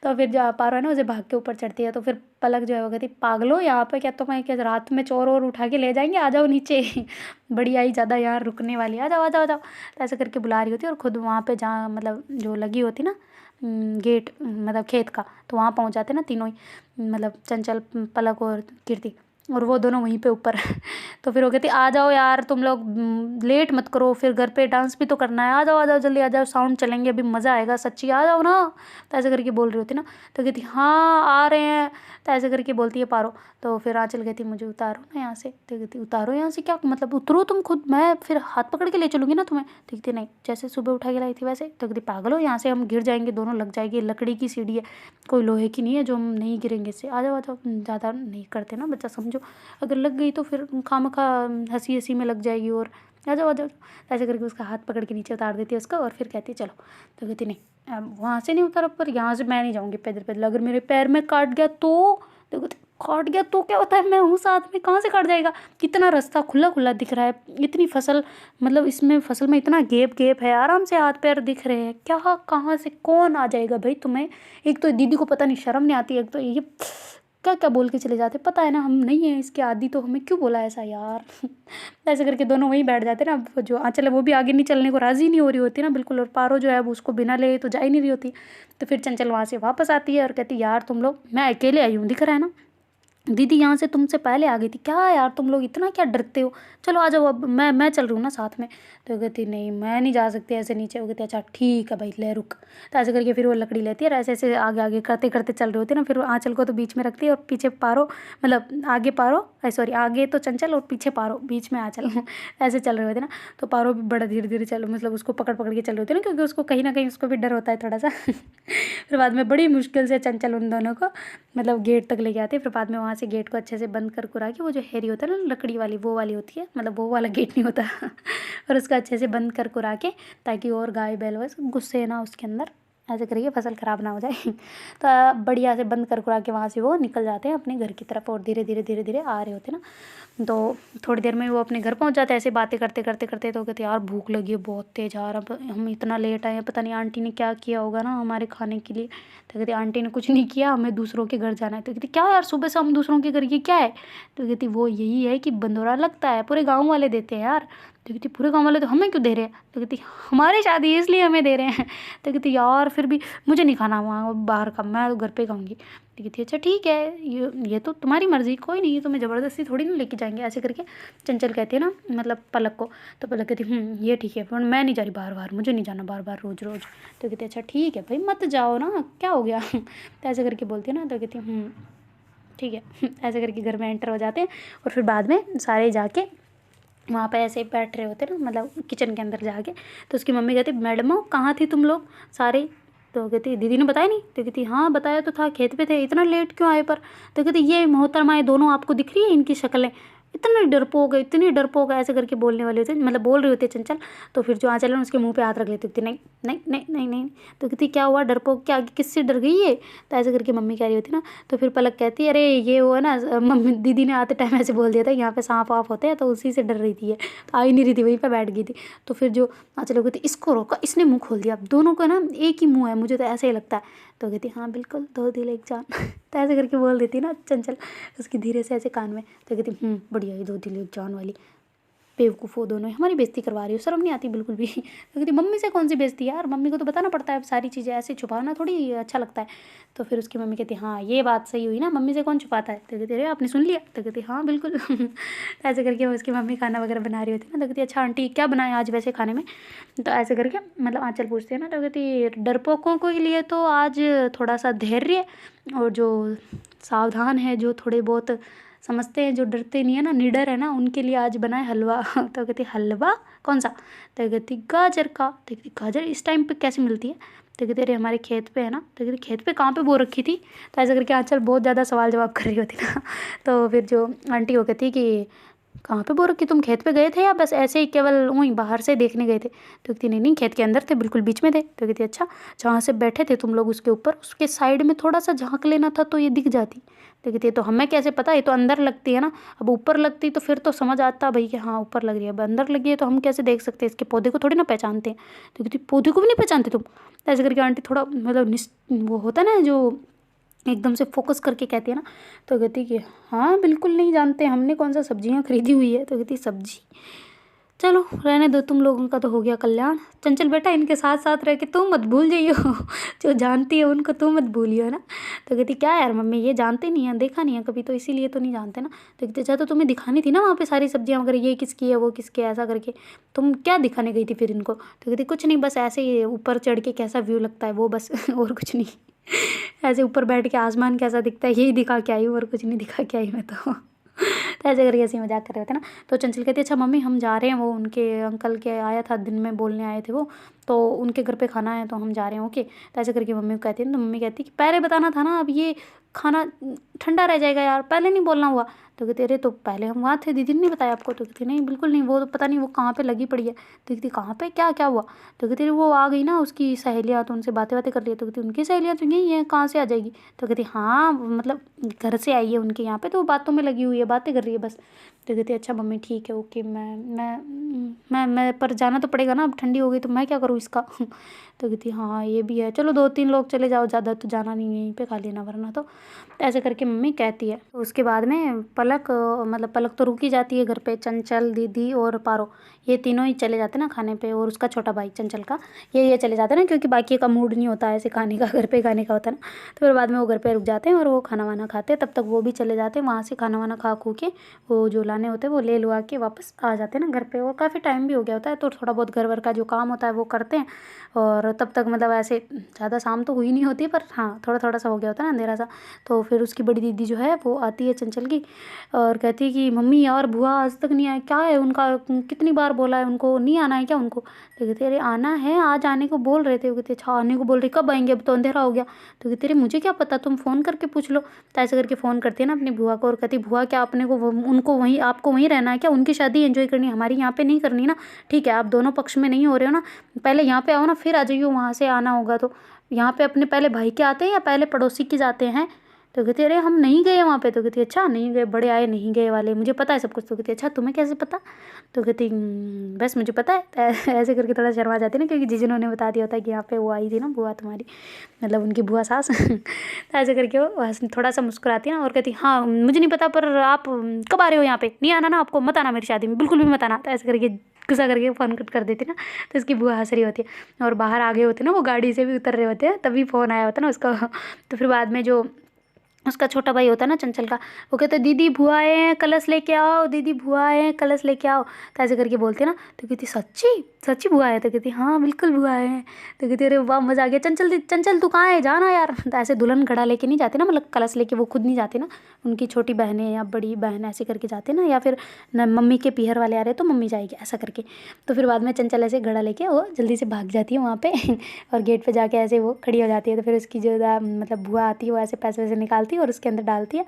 तो फिर जो पारो है ना उसे भाग के ऊपर चढ़ती है। तो फिर पलक जो है वो कहती पागलो यहाँ पे क्या तुम्हें क्या रात में चोर और उठा के ले जाएंगे, आ जाओ नीचे। बड़ी आई ज़्यादा यार रुकने वाली, आ जाओ आ जाओ आ जाओ। तो ऐसे करके बुला रही होती है और खुद वहाँ पे जहाँ मतलब जो लगी होती ना गेट मतलब खेत का, तो वहाँ पहुँच जाते ना तीनों ही, मतलब चंचल पलक और कीर्ति। और वो दोनों वहीं पे ऊपर तो फिर वो कहती आ जाओ यार तुम लोग, लेट मत करो, फिर घर पे डांस भी तो करना है, आ जाओ जल्दी आ जाओ, साउंड चलेंगे अभी मज़ा आएगा, सच्ची आ जाओ ना। तो ऐसे करके बोल रही होती ना, तो कहती हाँ आ रहे हैं। तो ऐसे करके बोलती है पारो। तो फिर आंचल कहती मुझे उतारो ना यहाँ से। तो कहती उतारो यहाँ से क्या मतलब, उतरो तुम खुद, मैं फिर हाथ पकड़ के ले चलूँगी ना तुम्हें। तो कहती नहीं, जैसे सुबह उठा के लाई थी वैसे। तो कहती पागल हो, यहाँ से हम गिर जाएंगे दोनों, लग जाएगी, लकड़ी की सीढ़ी है, कोई लोहे की नहीं है जो हम नहीं गिरेंगे इससे। आ जाओ ज़्यादा नहीं करते ना बच्चा, समझो अगर लग गई तो फिर खामखा हंसी हंसी में लग जाएगी। और आ जाओ ऐसे करके उसका हाथ पकड़ के नीचे उतार देती है उसका, और फिर कहती है चलो। तो कहती नहीं अब वहाँ से नहीं उतार, पर यहाँ से मैं नहीं जाऊँगी पैदल पैदल, अगर मेरे पैर में काट गया तो कहती काट गया तो क्या होता है, मैं हूँ साथ में, कहाँ से काट जाएगा, कितना रास्ता खुला खुला दिख रहा है, इतनी फसल, मतलब इसमें फसल में इतना गैप है, आराम से हाथ पैर दिख रहे हैं, क्या कहाँ से कौन आ जाएगा भाई तुम्हें। एक तो दीदी को पता नहीं शर्म नहीं आती, एक तो ये क्या क्या बोल के चले जाते, पता है ना हम नहीं है इसके आदि, तो हमें क्यों बोला ऐसा यार। ऐसे करके दोनों वहीं बैठ जाते ना। वो जो आंचल है वो भी आगे नहीं चलने को राज़ी नहीं हो रही होती ना बिल्कुल, और पारो जो है वो उसको बिना ले तो जा ही नहीं रही होती। तो फिर चंचल वहाँ से वापस आती है और कहती यार तुम लोग, मैं अकेले आई हूँ दिख रहा है ना, दीदी यहाँ से तुमसे पहले आ गई थी, क्या यार तुम लोग इतना क्या डरते हो, चलो आ जाओ अब, मैं चल रही हूँ ना साथ में। तो कहती नहीं मैं नहीं जा सकती ऐसे नीचे। वो कहती अच्छा ठीक है भाई ले रुक। तो ऐसे करके फिर वो लकड़ी लेती है और ऐसे ऐसे आगे आगे करते करते चल रही होती है ना। फिर वो आंचल को तो बीच में रखती है और पीछे पारो, मतलब आगे पारो सॉरी आगे तो चंचल और पीछे पारो, बीच में आंचल ऐसे चल रहे होते ना। तो पारो भी बड़ा धीरे धीरे चल, मतलब उसको पकड़ पकड़ के चल रही होती है ना, क्योंकि उसको कहीं ना कहीं उसको भी डर होता है थोड़ा सा। फिर बाद में बड़ी मुश्किल से चंचल उन दोनों को मतलब गेट तक लेके आती है। फिर बाद में वहाँ से गेट को अच्छे से बंद कर कुरा के, वो जो हैरी होता है ना लकड़ी वाली, वो वाली होती है, मतलब वो वाला गेट नहीं होता। और उसका अच्छे से बंद कर कुरा के, ताकि और गाय बैल बस गुस्से ना उसके अंदर, ऐसे करिए फसल ख़राब ना हो जाए। तो बढ़िया से बंद कर कुरा के वहाँ से वो निकल जाते हैं अपने घर की तरफ, और धीरे धीरे धीरे धीरे आ रहे होते हैं ना। तो थोड़ी देर में वो अपने घर पहुँच जाते हैं ऐसे बातें करते करते करते। तो कहते यार भूख लगी है बहुत तेज़ यार, अब हम इतना लेट आए हैं, पता नहीं आंटी ने क्या किया होगा ना हमारे खाने के लिए। तो कहती आंटी ने कुछ नहीं किया, हमें दूसरों के घर जाना है। तो कहती क्या यार सुबह से हम दूसरों के घर, ये क्या है। तो कहती वो यही है कि बंदोरा लगता है, पूरे गाँव वाले देते हैं यार। तो कहती पूरे गाँव वाले तो हमें क्यों दे रहे हैं। तो कहती हमारी शादी है इसलिए हमें दे रहे हैं। तो कहती यार फिर भी मुझे नहीं खाना वहाँ बाहर का, मैं तो घर पे खाऊंगी। तो कहती अच्छा ठीक है, ये तो तुम्हारी मर्ज़ी, कोई नहीं, तुम्हें ज़बरदस्ती थोड़ी ना लेके जाएंगे। ऐसे करके चंचल कहती है ना, मतलब पलक को। तो पलक कहती ये ठीक है, पर मैं नहीं जा रही बार बार, मुझे नहीं जाना बार बार रोज़ रोज़। तो कहती अच्छा ठीक है भाई मत जाओ ना, क्या हो गया। तो ऐसे करके बोलती है ना। तो कहती ठीक है। ऐसे करके घर में एंटर हो जाते हैं। और फिर बाद में सारे जाके वहाँ पे ऐसे बैठ रहे होते ना, मतलब किचन के अंदर जाके। तो उसकी मम्मी कहती मैडम कहाँ थी तुम लोग सारे। तो कहती दीदी ने बताया नहीं। तो कहती हाँ बताया तो था, खेत पे थे, इतना लेट क्यों आए पर। तो कहती ये मोहतरमा दोनों आपको दिख रही है इनकी शक्लें, इतनी डरपोक ऐसे करके बोलने वाली होती है, मतलब बोल रही होती है चंचल। तो फिर जो आंचल है उसके मुंह पे हाथ रख लेती होती नहीं नहीं नहीं नहीं नहीं। तो कहती क्या हुआ डरपोक, क्या किससे डर गई है। तो ऐसे करके मम्मी कह रही होती ना। तो फिर पलक कहती है अरे ये वो है ना, मम्मी दीदी ने आते टाइम ऐसे बोल दिया था यहाँ पे सांप वाप होते हैं, तो उसी से डर रही थी ये, तो आ ही नहीं रही थी, वहीं पर बैठ गई थी। तो फिर जो आंचल कहती इसको रोका, इसने मुँह खोल दिया, अब दोनों का ना एक ही मुँह है, मुझे तो ऐसे ही लगता है। तो कहती हाँ बिल्कुल दो दिल एक जान। तो ऐसे करके बोल देती ना चंचल उसकी धीरे से ऐसे कान में। तो कहती बढ़िया, ये दो दिल एक जान वाली बेवकूफ़ हो दोनों, हमारी बेइज्जती करवा रही हो, शर्म नहीं आती बिल्कुल भी। तो कहती मम्मी से कौन सी बेइज्जती यार, मम्मी को तो बताना पड़ता है सारी चीज़ें, ऐसे छुपाना थोड़ी अच्छा लगता है। तो फिर उसकी मम्मी कहती हाँ ये बात सही हुई ना, मम्मी से कौन छुपाता है। तो कहती अरे आपने सुन लिया। तो कहती हाँ बिल्कुल। ऐसे करके उसकी मम्मी खाना वगैरह बना रही होती है ना। तो कहती अच्छा आंटी क्या बनाया आज वैसे खाने में। तो ऐसे करके मतलब आंचल पूछती है ना। तो कहती डरपोकों के लिए तो आज थोड़ा सा धैर्य, और जो सावधान है, जो थोड़े बहुत समझते हैं, जो डरते नहीं है ना, निडर है ना, उनके लिए आज बनाए हलवा। तो कहती हलवा कौन सा। तो कहती गाजर का। तो कहती गाजर इस टाइम पे कैसे मिलती है। तो कहती अरे हमारे खेत पे है ना। तो कहती खेत पे कहाँ पे बो रखी थी। तो ऐसे करके आंचल बहुत ज़्यादा सवाल जवाब कर रही होती ना। तो फिर जो आंटी वो कहती कि कहाँ पे बो रखी, तुम खेत पे गए थे या बस ऐसे ही केवल वहीं बाहर से देखने गए थे। तो कहती नहीं नहीं खेत के अंदर थे, बिल्कुल बीच में थे। तो कहती अच्छा जहाँ से बैठे थे तुम लोग उसके ऊपर, उसके साइड में थोड़ा सा झाँक लेना था तो ये दिख जाती। तो कहती है तो हमें कैसे पता, ये तो अंदर लगती है ना, अब ऊपर लगती तो फिर तो समझ आता भाई कि हाँ ऊपर लग रही है, अब अंदर लगी है तो हम कैसे देख सकते हैं, इसके पौधे को थोड़ी ना पहचानते हैं। तो कहती पौधे को भी नहीं पहचानते तुम। तो ऐसे करके आंटी थोड़ा मतलब वो होता है ना जो एकदम से फोकस करके कहती है ना। तो कहती कि हाँ बिल्कुल नहीं जानते, हमने कौन सा सब्जियां खरीदी हुई है। तो कहती सब्जी, चलो रहने दो, तुम लोगों का तो हो गया कल्याण। चंचल बेटा इनके साथ साथ रह के तुम मत भूल जाइयो जो जानती है उनको तुम मत भूलियो ना। तो कहती क्या यार मम्मी ये जानते नहीं है, देखा नहीं है कभी तो इसीलिए तो नहीं जानते ना। तो कहती अच्छा तो तुम्हें दिखानी थी ना वहाँ पे सारी सब्जियाँ वगैरह, ये किसकी है वो किसकी है ऐसा करके, तुम क्या दिखाने गई थी फिर इनको। तो कहती कुछ नहीं बस ऐसे ही ऊपर चढ़ के कैसा व्यू लगता है वो बस और कुछ नहीं ऐसे ऊपर बैठ के आसमान कैसा दिखता है यही दिखा के आई हूँ और कुछ नहीं दिखा के आई मैं तो तो ऐसे करके ऐसे ही मजाक कर रहे थे ना। तो चंचल कहती अच्छा मम्मी हम जा रहे हैं, वो उनके अंकल के आया था दिन में बोलने आए थे वो, तो उनके घर पे खाना है तो हम जा रहे हैं ओके। तो ऐसे करके मम्मी को कहती है, तो मम्मी कहती कि पहले बताना था ना, अब ये खाना ठंडा रह जाएगा यार, पहले नहीं बोलना हुआ। तो कहते अरे तो पहले हम वहाँ थे, दीदी ने नहीं बताया आपको। तो कहती नहीं बिल्कुल नहीं, वो तो पता नहीं वो कहाँ पे लगी पड़ी है। तो कहती कहाँ पे क्या क्या हुआ। तो कहती वो आ गई ना उसकी सहेलियाँ, तो उनसे बातें बातें कर लिया। तो कहती उनकी सहेलियाँ तो यही है, कहाँ से आ जाएगी। तो कहती हाँ मतलब घर से आई है उनके यहाँ पे, तो वो बातों में लगी हुई है, बातें कर रही है बस। तो कहती अच्छा मम्मी ठीक है ओके, मैं पर जाना तो पड़ेगा ना, अब ठंडी हो गई तो मैं क्या करूँ इसका तो कहती हाँ ये भी है, चलो 2-3 लोग चले जाओ, ज़्यादा तो जाना नहीं है, यहीं पे खा लेना वरना तो। ऐसे करके मम्मी कहती है। उसके बाद में पलक मतलब पलक तो रुक ही जाती है घर पे, चंचल दीदी और पारो ये तीनों ही चले जाते ना खाने पे, और उसका छोटा भाई चंचल का ये चले जाते ना, क्योंकि बाकी का मूड नहीं होता ऐसे खाने का, घर पे खाने का होता है ना। तो फिर बाद में वो घर पे रुक जाते हैं और वो खाना वाना खाते हैं, तब तक वो भी चले जाते हैं वहाँ से खाना वाना खा खू के, वो जो लाने होते हैं वो ले लुआ के वापस आ जाते हैं ना घर पे। और काफ़ी टाइम भी हो गया होता है, तो थोड़ा बहुत घर वर का जो काम होता है वो करते हैं। और तब तक मतलब ऐसे ज़्यादा शाम तो हुई नहीं होती, पर हाँ थोड़ा थोड़ा सा हो गया होता है ना अंधेरा सा। तो फिर उसकी बड़ी दीदी जो है वो आती है चंचल की, और कहती है कि मम्मी यार बुआ आज तक नहीं आए, क्या है उनका, कितनी बार बोला है उनको, नहीं आना है क्या उनको। तो कहते अरे आना है, आज आने को बोल रहे थे। वो कहते अच्छा आने को बोल रहे, कब आएंगे, अब तो अंधेरा हो गया। तो कहते अरे मुझे क्या पता, तुम फ़ोन करके पूछ लो। तो ऐसे करके फ़ोन करती है ना अपनी बुआ को, और कहती बुआ क्या अपने को उनको वहीं, आपको वहीं रहना है क्या, उनकी शादी एंजॉय करनी है, हमारी यहाँ पे नहीं करनी ना। ठीक है आप दोनों पक्ष में नहीं हो रहे हो ना, पहले यहाँ पे आओ ना, फिर आ जाइयो, वहाँ से आना होगा तो। यहाँ पे अपने पहले भाई के आते हैं या पहले पड़ोसी के जाते हैं। तो कहती अरे हम नहीं गए वहाँ पे। तो कहती अच्छा नहीं गए, बड़े आए नहीं गए वाले, मुझे पता है सब कुछ। तो कहती अच्छा तुम्हें कैसे पता। तो कहती बस मुझे पता है। तो ऐसे करके थोड़ा शर्मा जाती है ना, क्योंकि जिन्होंने ने बता दिया होता है कि यहाँ पे वो आई थी ना बुआ तुम्हारी, मतलब उनकी बुआ सास तो ऐसे करके वो थोड़ा सा मुस्कुराती है ना, और कहती हाँ मुझे नहीं पता, पर आप कब आ रहे हो यहाँ पे, नहीं आना ना आपको, मत आना मेरी शादी में, बिल्कुल भी मत आना। तो ऐसे करके गुस्सा करके फ़ोन कट कर देती ना। तो उसकी बुआ हंस रही होती है, और बाहर आ गए होते ना, वो गाड़ी से भी उतर रहे होते हैं, तभी फ़ोन आया होता ना उसका तो फिर बाद में जो उसका छोटा भाई होता है ना चंचल का, वो कहते दीदी बुआ आए हैं कलश लेके आओ, दीदी बुआ आए हैं कलश लेके आओ। तो ऐसे करके बोलते ना। तो कहती सच्ची सच्ची बुआ है। तो कहती हाँ बिल्कुल बुआ है। तो कहती अरे वाह मज़ा आ गया, चंचल चंचल तू कहाँ है, जाना यार। तो ऐसे दुल्हन घड़ा लेके नहीं जाते ना, मतलब कलश लेके वो खुद नहीं जाते ना, उनकी छोटी बहनें या बड़ी बहन ऐसे करके जाते ना, या फिर मम्मी के पीहर वाले आ रहे तो मम्मी जाएगी ऐसा करके। तो फिर बाद में चंचल ऐसे घड़ा लेके वो जल्दी से भाग जाती है वहाँ पे और गेट पे जाके ऐसे वो खड़ी हो जाती है। तो फिर उसकी जो मतलब बुआ आती है वो ऐसे पैसे वैसे निकालती है और उसके अंदर डालती है,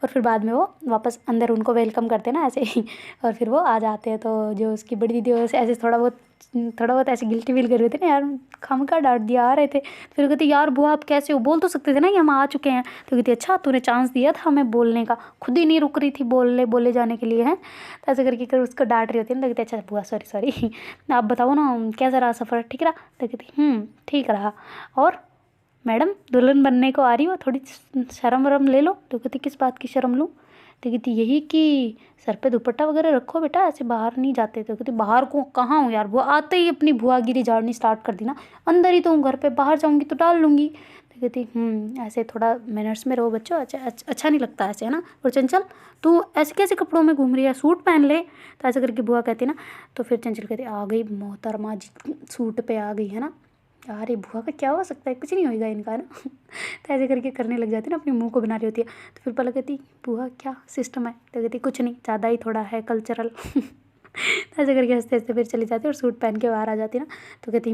और फिर बाद में वो वापस अंदर उनको वेलकम करते हैं ना ऐसे ही, और फिर वो आ जाते हैं। तो जो उसकी बड़ी दीदी वो ऐसे थोड़ा बहुत ऐसे गिल्टी फील कर रहे थे ना, यार खामखा डांट दिया आ रहे थे। फिर कहती यार बुआ आप कैसे हो, बोल तो सकते थे ना कि हम आ चुके हैं। तो कहती अच्छा तूने चांस दिया था हमें बोलने का, खुद ही नहीं रुक रही थी बोले जाने के लिए हैं। तो ऐसे करके कर उसको डांट रही होती है ना। तो कहती अच्छा बुआ सॉरी सॉरी आप बताओ ना कैसा रहा सफ़र, ठीक रहा। तो कहती ठीक रहा, और मैडम दुल्हन बनने को आ रही हो, थोड़ी शर्म वरम ले लो। तो कहती किस बात की शर्म लूँ। तो कहती यही कि सर पे दुपट्टा वगैरह रखो बेटा, ऐसे बाहर नहीं जाते। तो कहती बाहर को कहाँ हूँ यार, बुआ आते ही अपनी बुआगिरी झाड़नी स्टार्ट कर दी ना, अंदर ही तो हूँ घर पे, बाहर जाऊँगी तो डाल लूँगी। तो कहती ऐसे थोड़ा मैनर्स में रहो बच्चों, अच्छा नहीं लगता ऐसे है ना। और चंचल तू ऐसे कैसे कपड़ों में घूम रही है, सूट पहन ले। तो ऐसे करके बुआ कहती ना। तो फिर चंचल कहती आ गई मोहतरमा जी, सूट पे आ गई है ना, यार ये बुआ का क्या हो सकता है, कुछ नहीं होएगा इनका ना तो ऐसे करके करने लग जाती है ना, अपने मुंह को बना रही होती है। तो फिर पलक कहती बुआ क्या सिस्टम है। तो कहती कुछ नहीं, ज़्यादा ही थोड़ा है कल्चरल तो ऐसे करके हंसते हंसते फिर चली जाती है और सूट पहन के बाहर आ जाती है ना। तो कहती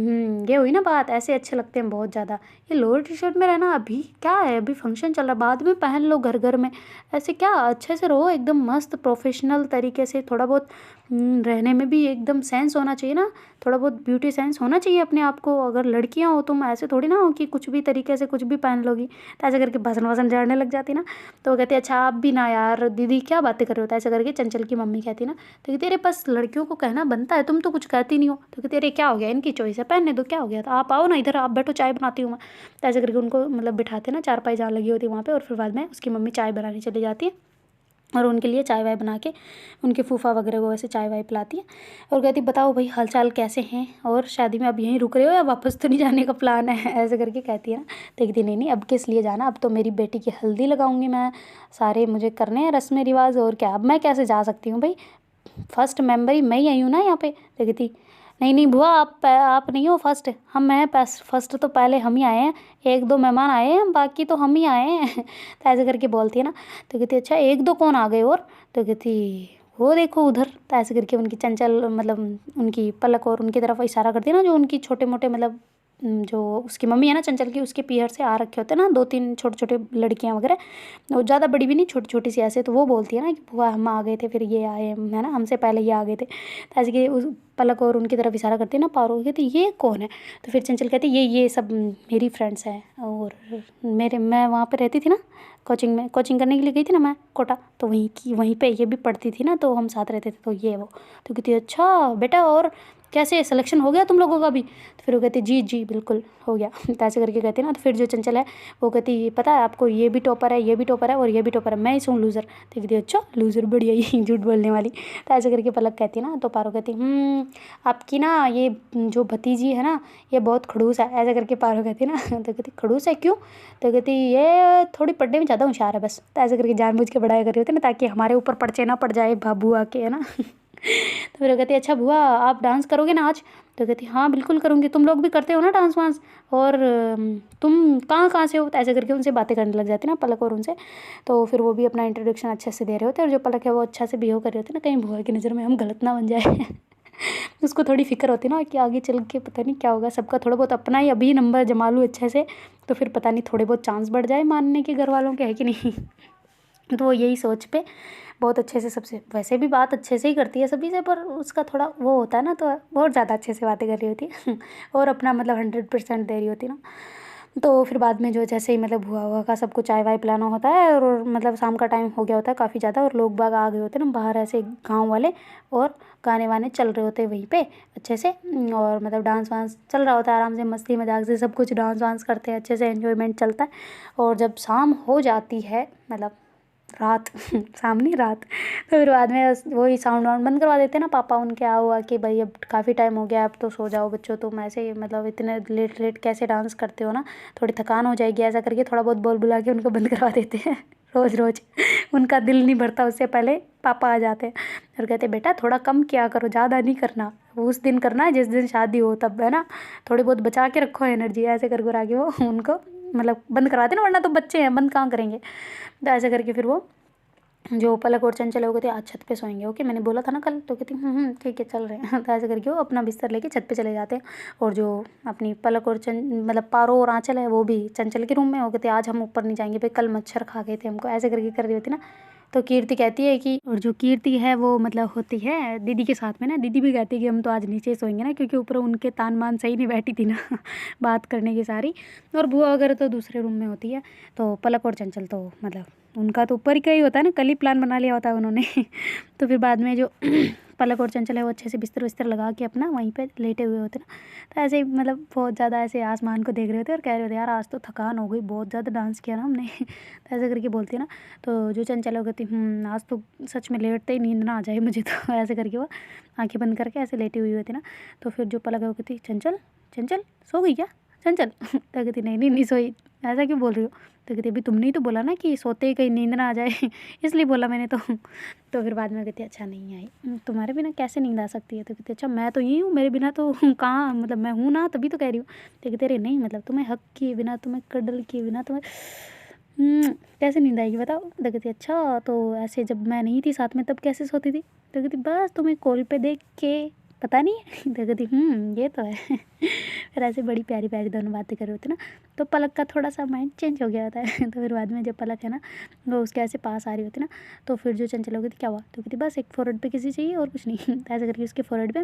ये हुई ना बात, ऐसे अच्छे लगते हैं बहुत ज़्यादा, ये लोअर टी शर्ट में रहना अभी क्या है, अभी फंक्शन चल रहा, बाद में पहन लो घर घर में, ऐसे क्या अच्छे से रहो एकदम मस्त प्रोफेशनल तरीके से, थोड़ा बहुत रहने में भी एकदम सेंस होना चाहिए ना, थोड़ा बहुत ब्यूटी सेंस होना चाहिए अपने आप को। अगर लड़कियां हो तुम ऐसे थोड़ी ना हो कि कुछ भी तरीके से कुछ भी पहन लोगी। तो ऐसे करके भाषण वासन झाड़ने लग जाती ना। तो वो कहती अच्छा आप भी ना यार दीदी क्या बातें कर रहे हो। ऐसे करके चंचल की मम्मी कहती ना। तो कहती अरे बस लड़कियों को कहना बनता है, तुम तो कुछ कहती नहीं हो। तो कहती अरे क्या हो गया, इनकी चॉइस है, पहनने दो, क्या हो गया, तो आप आओ ना इधर, आप बैठो चाय बनाती हूँ मैं। तो ऐसे करके उनको मतलब बिठाते ना, चारपाई जहाँ लगी होती है वहाँ पे, और फिर बाद में उसकी मम्मी चाय बनाने चली जाती है। और उनके लिए चाय वाय बना के उनके फूफा वगैरह को वैसे चाय वाय पिलाती है। और कहती बताओ भाई हाल चाल कैसे हैं, और शादी में अब यहीं रुक रहे हो या वापस तो नहीं जाने का प्लान है, ऐसे करके कहती है ना। तो कहती नहीं नहीं अब किस लिए जाना, अब तो मेरी बेटी की हल्दी लगाऊंगी मैं, सारे मुझे करने हैं रस्म रिवाज, और क्या अब मैं कैसे जा सकती हूँ भाई, फर्स्ट मेंबर ही मैं ही आई हूँ ना यहाँ पे। तो कहती नहीं नहीं बुआ आप नहीं हो फर्स्ट, हम हैं फर्स्ट, तो पहले हम ही आए हैं, एक दो मेहमान आए हैं बाकी तो हम ही आए हैं। तो ऐसे करके बोलती है ना। तो कहती अच्छा एक दो कौन आ गए और, तो कहती वो देखो उधर। तो ऐसे करके उनकी चंचल मतलब उनकी पलक और उनकी तरफ इशारा करती है ना, जो उनकी छोटे मोटे मतलब जो उसकी मम्मी है ना चंचल की, उसके पीहर से आ रखे होते हैं ना 2-3 छोटे छोटे लड़कियां वगैरह, वो ज़्यादा बड़ी भी नहीं, छोटी छोटी सी ऐसे। तो वो बोलती है ना कि बुआ हम आ गए थे, फिर ये आए है ना, हमसे पहले ये आ गए थे। तो ऐसे कि उस पलक और उनकी तरफ इशारा करती है ना पारो, कहती ये कौन है। तो फिर चंचल कहती ये सब मेरी फ्रेंड्स हैं, और मैं वहाँ पर रहती थी ना कोचिंग में, कोचिंग करने के लिए गई थी ना मैं कोटा, तो वहीं पे ये भी पढ़ती थी ना, तो हम साथ रहते थे, तो ये वो। तो कहती अच्छा बेटा और कैसे सिलेक्शन हो गया तुम लोगों का भी। तो फिर वो कहती जी जी बिल्कुल हो गया। तो ऐसे करके कहती है ना। तो फिर जो चंचल है वो कहती पता है आपको ये भी टॉपर है, ये भी टॉपर है, और ये भी टॉपर है, मैं ही हूँ लूज़र। तो कहती अच्छा लूज़र बढ़िया ही झूठ बोलने वाली। तो ऐसे करके पलक कहती है ना। तो पारो कहती आपकी ना ये जो भतीजी है ना ये बहुत खड़ूस है, ऐसे करके पारो कहती है ना। तो कहती खड़ूस है क्यों। तो कहती ये थोड़ी पढ़ने में ज़्यादा होशियार है बस। तो ऐसे करके जानबूझ के बढ़ाया कर रही होती है ना, ताकि हमारे ऊपर पर्चे ना पड़ जाए बाबू आके, है ना। तो फिर वो कहती अच्छा बुआ आप डांस करोगे ना आज। तो कहती हाँ बिल्कुल करूँगी, तुम लोग भी करते हो ना डांस वांस, और तुम कहाँ कहाँ से हो। तो ऐसे करके उनसे बातें करने लग जाती ना पलक और उनसे। तो फिर वो भी अपना इंट्रोडक्शन अच्छे से दे रहे होते हैं, और जो पलक है वो अच्छा से बिहेव कर रहे होते हैं ना, कहीं बुआ की नज़र में हम गलत ना बन जाए। उसको थोड़ी फिक्र होती ना कि आगे चल के पता नहीं क्या होगा, सबका थोड़ा बहुत अपना ही अभी नंबर जमा लूँ अच्छे से, तो फिर पता नहीं थोड़े बहुत चांस बढ़ जाए मानने के घर वालों के, है कि नहीं। तो वो यही सोच पे बहुत अच्छे से सबसे, वैसे भी बात अच्छे से ही करती है सभी से, पर उसका थोड़ा वो होता है ना, तो बहुत ज़्यादा अच्छे से बातें कर रही होती है। और अपना मतलब 100% दे रही होती ना। तो फिर बाद में जो जैसे ही मतलब हुआ हुआ का सबको चाय वाय पिलाना होता है, और मतलब शाम का टाइम हो गया होता है काफ़ी ज़्यादा, और लोग बाग आ गए होते हैं ना बाहर ऐसे गाँव वाले, और गाने वाने चल रहे होते हैं वहीं पे अच्छे से, और मतलब डांस वांस चल रहा होता है आराम से, मस्ती मजाक से सब कुछ डांस वांस करते हैं अच्छे से, एन्जॉयमेंट चलता है। और जब शाम हो जाती है मतलब रात, सामने रात, तो फिर बाद में वही साउंड वाउंड बंद करवा देते हैं ना पापा उनके, आ हुआ कि भाई अब काफ़ी टाइम हो गया, अब तो सो जाओ बच्चों, तुम ऐसे मतलब इतने लेट लेट कैसे डांस करते हो ना, थोड़ी थकान हो जाएगी, ऐसा करके थोड़ा बहुत बोल बुला के उनको बंद करवा देते हैं। रोज़ रोज़ उनका दिल नहीं भरता, उससे पहले पापा आ जाते हैं और कहते बेटा थोड़ा कम किया करो, ज़्यादा नहीं करना, उस दिन करना है जिस दिन शादी हो तब, है ना, थोड़ी बहुत बचा के रखो एनर्जी, ऐसे कर आगे वो उनको मतलब बंद करवाते ना, वरना तो बच्चे हैं बंद कहाँ करेंगे। तो ऐसे करके फिर वो जो पलक और चंचल हो गए थे आज छत पे सोएंगे, ओके मैंने बोला था ना कल। तो कहती ठीक है चल रहे हैं। तो ऐसे करके वो अपना बिस्तर लेके छत पे चले जाते हैं, और जो अपनी पलक और मतलब पारो और आंचल है वो भी चंचल के रूम में, हो गए थे आज हम ऊपर नहीं जाएंगे भाई, कल मच्छर खा गए थे हमको, ऐसे करके कर रही होती ना। तो कीर्ति कहती है कि, और जो कीर्ति है वो मतलब होती है दीदी के साथ में ना, दीदी भी कहती है कि हम तो आज नीचे सोएंगे ना, क्योंकि ऊपर उनके तान मान सही नहीं बैठी थी ना बात करने की सारी, और बुआ वगैरह तो दूसरे रूम में होती है। तो पलक और चंचल तो मतलब उनका तो ऊपर ही का ही होता है ना, कल ही प्लान बना लिया होता है उन्होंने। तो फिर बाद में जो पलक और चंचल है वो अच्छे से बिस्तर विस्तर लगा के अपना वहीं पे लेटे हुए होते ना। तो ऐसे ही मतलब बहुत ज़्यादा ऐसे आसमान को देख रहे होते और कह रहे होते यार आज तो थकान हो गई, बहुत ज़्यादा डांस किया ना हमने। तो ऐसे करके बोलती है ना। तो जो चंचल हो कहती आज तो सच में लेटते ही नींद ना आ जाए मुझे, तो ऐसे करके वो आंखें बंद करके ऐसे लेटी हुई होती ना। तो फिर जो पलक है वो कहती चंचल चंचल सो गई क्या चंचल। तो कहती नहीं नहीं नहीं सोई, ऐसा क्यों बोल रही हो। तो कहती अभी तुमने ही तो बोला ना कि सोते ही कहीं नींद ना आ जाए, इसलिए बोला मैंने तो। तो फिर बाद में कहती अच्छा नहीं आई, तुम्हारे बिना कैसे नींद आ सकती है। तो कहती अच्छा मैं तो यही हूँ, मेरे बिना तो कहाँ, मतलब मैं हूँ ना तभी तो कह रही हूँ। तो कहते अरे नहीं मतलब तुम्हें हक किए बिना, तुम्हें कडल किए बिना तुम्हें कैसे नींद आएगी बताओ। तो कहती अच्छा तो ऐसे जब मैं नहीं थी साथ में तब कैसे सोती थी। तो कहती बस तुम्हें कॉल पे देख के पता नहीं। तो कहती ये तो है। फिर ऐसे बड़ी प्यारी प्यारी दोनों बातें कर रहे होते ना। तो पलक का थोड़ा सा माइंड चेंज हो गया होता है। तो फिर बाद में जब पलक है ना वो उसके ऐसे पास आ रही होती ना, तो फिर जो चंचल हो गई थी क्या हुआ। तो कहती बस एक फोरहेड पे किसी चाहिए और कुछ नहीं। तो ऐसे करके उसके फोरहेड पे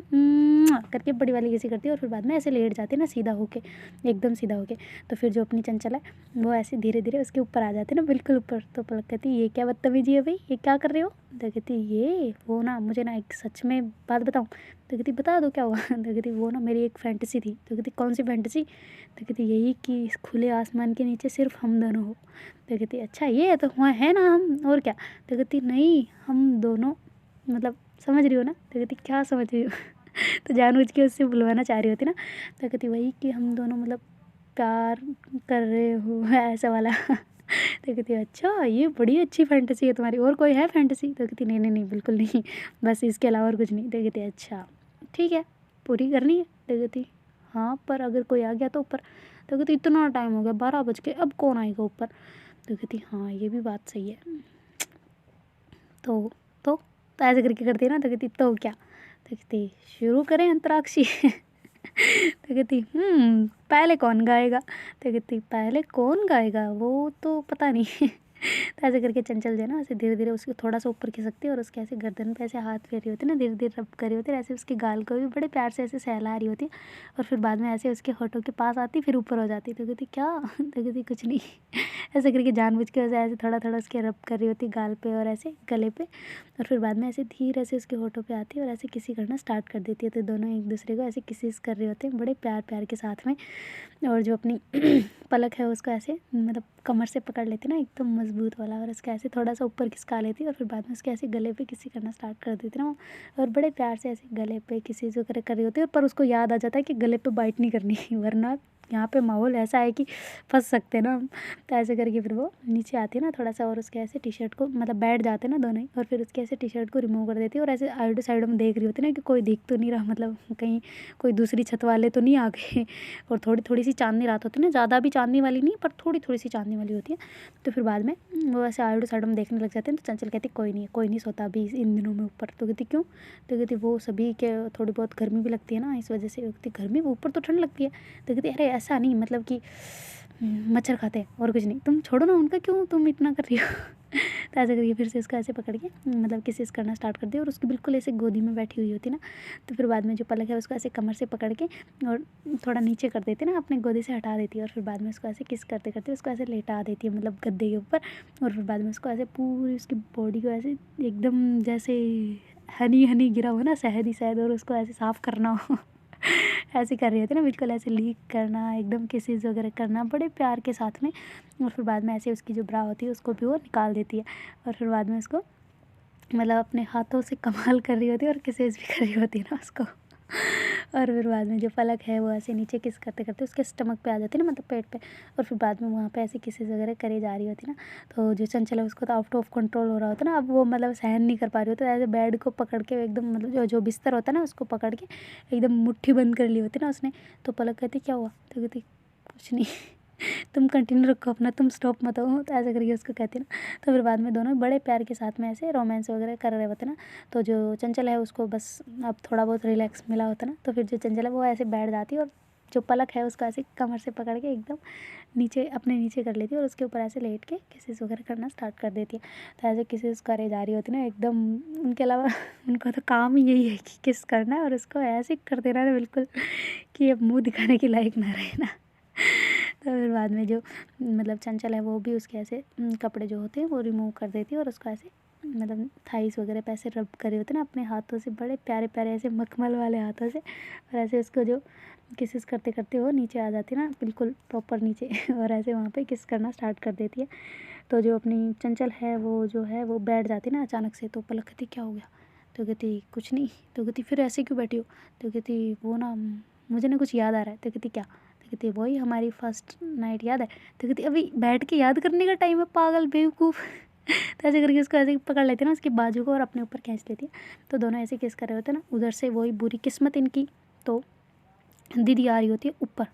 करके बड़ी वाली किसी करती है, और फिर बाद में ऐसे लेट जाती है ना सीधा होके, एकदम सीधा होके। तो फिर जो अपनी चंचल है वो ऐसे धीरे धीरे उसके ऊपर आ जाते ना, बिल्कुल ऊपर। तो पलक कहती ये क्या बदतमीजी है भाई, ये क्या कर रहे हो। तो कहती ये वो ना मुझे ना एक सच में बात बताऊँ, तो कहती बता दो क्या हुआ। तो कहती वो ना मेरी एक फैंटेसी थी। तो कहती कौन सी फैंटेसी। तो कहती यही कि इस खुले आसमान के नीचे सिर्फ हम दोनों हो। तो कहती अच्छा ये है तो वहाँ है ना हम, और क्या। तो कहती नहीं हम दोनों, मतलब समझ रही हो ना। तो कहती क्या समझ रही हो। तो जानबूझ के उससे बुलवाना चाह रही होती ना। तो कहती वही कि हम दोनों मतलब प्यार कर रहे हो ऐसा वाला। तो कहती अच्छा ये बड़ी अच्छी फैंटेसी है तुम्हारी, और कोई है फैंटेसी। तो कहती नहीं नहीं नहीं बिल्कुल नहीं, बस इसके अलावा और कुछ नहीं। तो कहती अच्छा ठीक है पूरी करनी है। तो कहती हाँ पर अगर कोई आ गया तो ऊपर। तो कहती इतना टाइम हो गया 12 बज के, अब कौन आएगा ऊपर। तो कहती हाँ ये भी बात सही है। तो तो तो ऐसे करके करती है ना। तो कहती तो क्या। तो कहती शुरू करें अंतराक्षी। तो कहती पहले कौन गाएगा। तो कहती पहले कौन गाएगा वो तो पता नहीं। तो ऐसे करके चंचल जो है ना ऐसे धीरे धीरे उसको थोड़ा सा ऊपर खिसकती है और उसके ऐसे गर्दन पे ऐसे हाथ फेर रही होती है ना, धीरे धीरे रब कर रही होती है, ऐसे उसके गाल को भी बड़े प्यार से ऐसे सहला रही होती है। और फिर बाद में ऐसे उसके होठों के पास आती फिर ऊपर हो जाती। तो कहती क्या। तो कहती कुछ नहीं। ऐसे करके जानबूझ के वैसे ऐसे थोड़ा थोड़ा उसके रब कर रही होती गाल पे और ऐसे गले पे। और फिर बाद में ऐसे धीरे से उसके होठों पे आती है और ऐसे किसी करना स्टार्ट कर देती है। तो दोनों एक दूसरे को ऐसे किसिस कर रहे होते हैं बड़े प्यार प्यार के साथ में। और जो अपनी पलक है उसको ऐसे मतलब कमर से पकड़ लेती ना एकदम मजबूत वाला, और उसके ऐसे थोड़ा सा ऊपर खिसका लेती और फिर बाद में उसके ऐसे गले पे किसी करना स्टार्ट कर देती ना वो। और बड़े प्यार से ऐसे गले पे किसी जो कर रही होती है, पर उसको याद आ जाता है कि गले पे बाइट नहीं करनी वरना यहाँ पे माहौल ऐसा है कि फंस सकते हैं ना हम। तो ऐसे करके फिर वो नीचे आती है ना थोड़ा सा और उसके ऐसे टी शर्ट को मतलब बैठ जाते हैं ना दोनों ही, और फिर उसके ऐसे टी शर्ट को रिमूव कर देती है और ऐसे साइड साइड में देख रही होती है ना कि कोई दिख तो नहीं रहा, मतलब कहीं कोई दूसरी छत वाले तो नहीं आ गए। और थोड़ी थोड़ी सी चांदनी रात होती है ना, ज़्यादा भी चांदनी वाली नहीं पर थोड़ी थोड़ी सी चांदनी वाली होती है। तो फिर बाद में वो ऐसे आइडो साइड में देखने लग जाते हैं। तो चंचल कहती कोई नहीं सोता अभी इन दिनों में ऊपर। तो कहती क्यों। तो कहती वो सभी के थोड़ी बहुत गर्मी भी लगती है ना इस वजह से। कहती गर्मी ऊपर तो ठंड लगती है। तो कहती अरे ऐसा नहीं मतलब कि मच्छर खाते हैं और कुछ नहीं, तुम छोड़ो ना उनका, क्यों तुम इतना कर रही हो। तो ऐसे करके फिर से उसका ऐसे पकड़ के मतलब किसिस करना स्टार्ट कर दिया और उसकी बिल्कुल ऐसे गोदी में बैठी हुई होती ना। तो फिर बाद में जो पलक है उसको ऐसे कमर से पकड़ के और थोड़ा नीचे कर देते ना, अपने गोदी से हटा देती है और फिर बाद में उसको ऐसे किस करते करते उसको ऐसे लेटा देती है मतलब गद्दे के ऊपर। और फिर बाद में उसको ऐसे पूरी उसकी बॉडी को ऐसे एकदम जैसे हनी हनी गिरा हो ना शहद ही शहद, और उसको ऐसे साफ़ करना हो। ऐसे कर रही होती ना बिल्कुल ऐसे लीक करना एकदम किसिस वगैरह करना बड़े प्यार के साथ में। और फिर बाद में ऐसे उसकी जो ब्रा होती है उसको भी वो निकाल देती है और फिर बाद में उसको मतलब अपने हाथों से कमाल कर रही होती है और किसिस भी कर रही होती है ना उसको। और फिर बाद में जो पलक है वो ऐसे नीचे किस करते करते उसके स्टमक पे आ जाती है ना, मतलब पेट पे। और फिर बाद में वहाँ पे ऐसे किसेस वगैरह करे जा रही होती ना। तो जो चंचल है उसको तो आउट ऑफ कंट्रोल हो रहा होता ना, अब वो मतलब सहन नहीं कर पा रही होती, तो ऐसे बेड को पकड़ के एकदम मतलब जो बिस्तर होता है ना उसको पकड़ के एकदम मुट्ठी बंद कर ली होती ना उसने। तो पलक कहती क्या हुआ। तो कहती कुछ नहीं। तुम कंटिन्यू रखो अपना, तुम स्टॉप मत हो। तो ऐसे करके उसको कहती ना। तो फिर बाद में दोनों बड़े प्यार के साथ में ऐसे रोमांस वगैरह कर रहे होते ना। तो जो चंचल है उसको बस अब थोड़ा बहुत रिलैक्स मिला होता ना, तो फिर जो चंचल है वो ऐसे बैठ जाती है और जो पलक है उसको ऐसे कमर से पकड़ के एकदम नीचे अपने नीचे कर लेती है और उसके ऊपर ऐसे लेट के किसिस वगैरह करना स्टार्ट कर देती है। तो ऐसे किसिस करे जा रही होती ना एकदम, उनके अलावा उनका तो काम ही यही है कि किस करना है और उसको ऐसे कर देना ना बिल्कुल कि अब मुँह दिखाने के लायक ना रहे ना। तो फिर बाद में जो मतलब चंचल है वो भी उसके ऐसे कपड़े जो होते हैं वो रिमूव कर देती है और उसको ऐसे मतलब थाइस वगैरह पे ऐसे रब करे होते हैं ना अपने हाथों से, बड़े प्यारे प्यारे ऐसे मखमल वाले हाथों से। और ऐसे उसको जो किसिस करते करते वो नीचे आ जाती है ना बिल्कुल प्रॉपर नीचे। और ऐसे वहाँ पे किस करना स्टार्ट कर देती है। तो जो अपनी चंचल है वो जो है वो बैठ जाती है ना अचानक से। तो पलक कहती क्या हो गया। तो कहती कुछ नहीं। तो कहती फिर ऐसे क्यों बैठी हो। तो कहती वो ना मुझे ना कुछ याद आ रहा है। तो कहती क्या। तो कहती वही हमारी फर्स्ट नाइट याद है। तो कहती अभी बैठ के याद करने का टाइम है पागल बेवकूफ़। तो ऐसे करके उसको ऐसे पकड़ लेती है ना उसकी बाजू को और अपने ऊपर खींच लेती है। तो दोनों ऐसे किस कर रहे होते हैं ना, उधर से वही बुरी किस्मत इनकी। तो दीदी आ रही होती है ऊपर,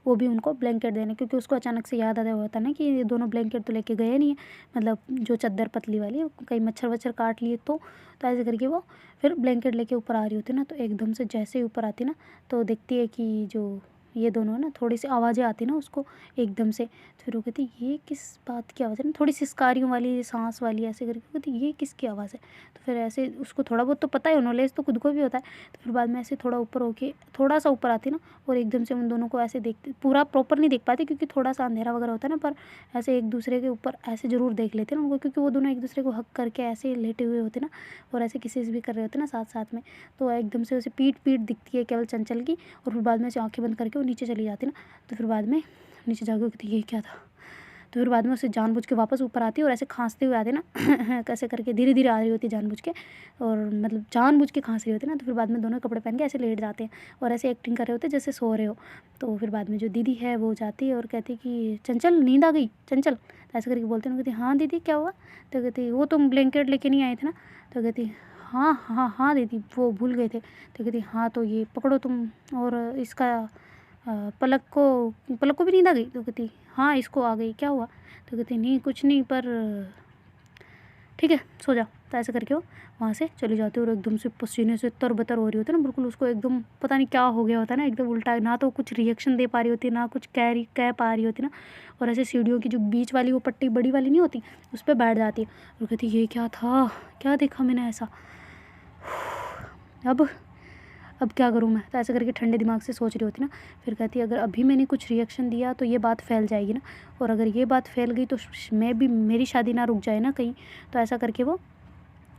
वो भी उनको ब्लैंकेट देने, क्योंकि उसको अचानक से याद आता होता है ना कि ये दोनों ब्लैंकेट तो लेके गए नहीं है, मतलब जो चादर पतली वाली कहीं मच्छर वच्छर काट लिए तो ऐसे करके वो फिर ब्लैंकेट लेके ऊपर आ रही होती है ना। तो एकदम से जैसे ही ऊपर आती ना तो देखती है कि जो ये दोनों है ना, थोड़ी सी आवाज़ें आती ना उसको एकदम से। तो फिर वो कहती ये किस बात की आवाज़ है ना, थोड़ी सिसकारियों वाली, सांस वाली, ऐसे करके कहती ये किसकी आवाज़ है। तो फिर ऐसे उसको थोड़ा बहुत तो पता है, नॉलेज तो खुद को भी होता है। तो फिर बाद में ऐसे थोड़ा ऊपर होके, थोड़ा सा ऊपर आती ना, और एकदम से उन दोनों को ऐसे देखती, पूरा प्रॉपर नहीं देख पाती क्योंकि थोड़ा सा अंधेरा वगैरह होता है ना, पर ऐसे एक दूसरे के ऊपर ऐसे ज़रूर देख लेते ना उनको, क्योंकि वो दोनों एक दूसरे को हक करके ऐसे लेटे हुए होते ना, और ऐसे किसी भी कर रहे होते ना साथ साथ में। तो एकदम से उसे पीठ पीठ दिखती है केवल चंचल की, और फिर बाद में से आँखें बंद करके वो नीचे चली जाती ना। तो फिर बाद में नीचे जाके कहती ये क्या था। तो फिर बाद में उसे जानबूझ के वापस ऊपर आती है और ऐसे खांसते हुए आते ना कैसे करके धीरे धीरे आ रही होती है जानबूझ के, और मतलब जानबूझ के खांस रही होती है ना। तो फिर बाद में दोनों कपड़े पहन के ऐसे लेट जाते हैं और ऐसे एक्टिंग कर रहे होते हैं जैसे सो रहे हो। तो फिर बाद में जो दीदी है वो जाती है और कहती है कि चंचल नींद आ गई चंचल। तो ऐसे करके बोलते हैं, कहती हाँ दीदी क्या हुआ। तो कहती वो तुम ब्लैंकेट लेके नहीं आए थे ना। तो कहती हाँ हाँ हाँ दीदी वो भूल गए थे। तो कहती हाँ तो ये पकड़ो तुम, और इसका पलक को भी नींद आ गई। तो कहती हाँ इसको आ गई, क्या हुआ। तो कहती नहीं कुछ नहीं, पर ठीक है सो जा। तो ऐसे करके वो वहाँ से चली जाती है, और एकदम से पसीने से तरबतर हो रही होती है ना, बिल्कुल उसको एकदम पता नहीं क्या हो गया होता है ना, एकदम उल्टा, ना तो कुछ रिएक्शन दे पा रही होती, ना कुछ कह पा रही होती ना। और ऐसे सीढ़ियों की जो बीच वाली वो पट्टी बड़ी वाली नहीं होती, उस पर बैठ जाती है और कहती ये क्या था, क्या देखा मैंने ऐसा, अब क्या करूँ मैं। तो ऐसे करके ठंडे दिमाग से सोच रही होती ना। फिर कहती अगर अभी मैंने कुछ रिएक्शन दिया तो ये बात फैल जाएगी ना, और अगर ये बात फैल गई तो मैं भी, मेरी शादी ना रुक जाए ना कहीं। तो ऐसा करके वो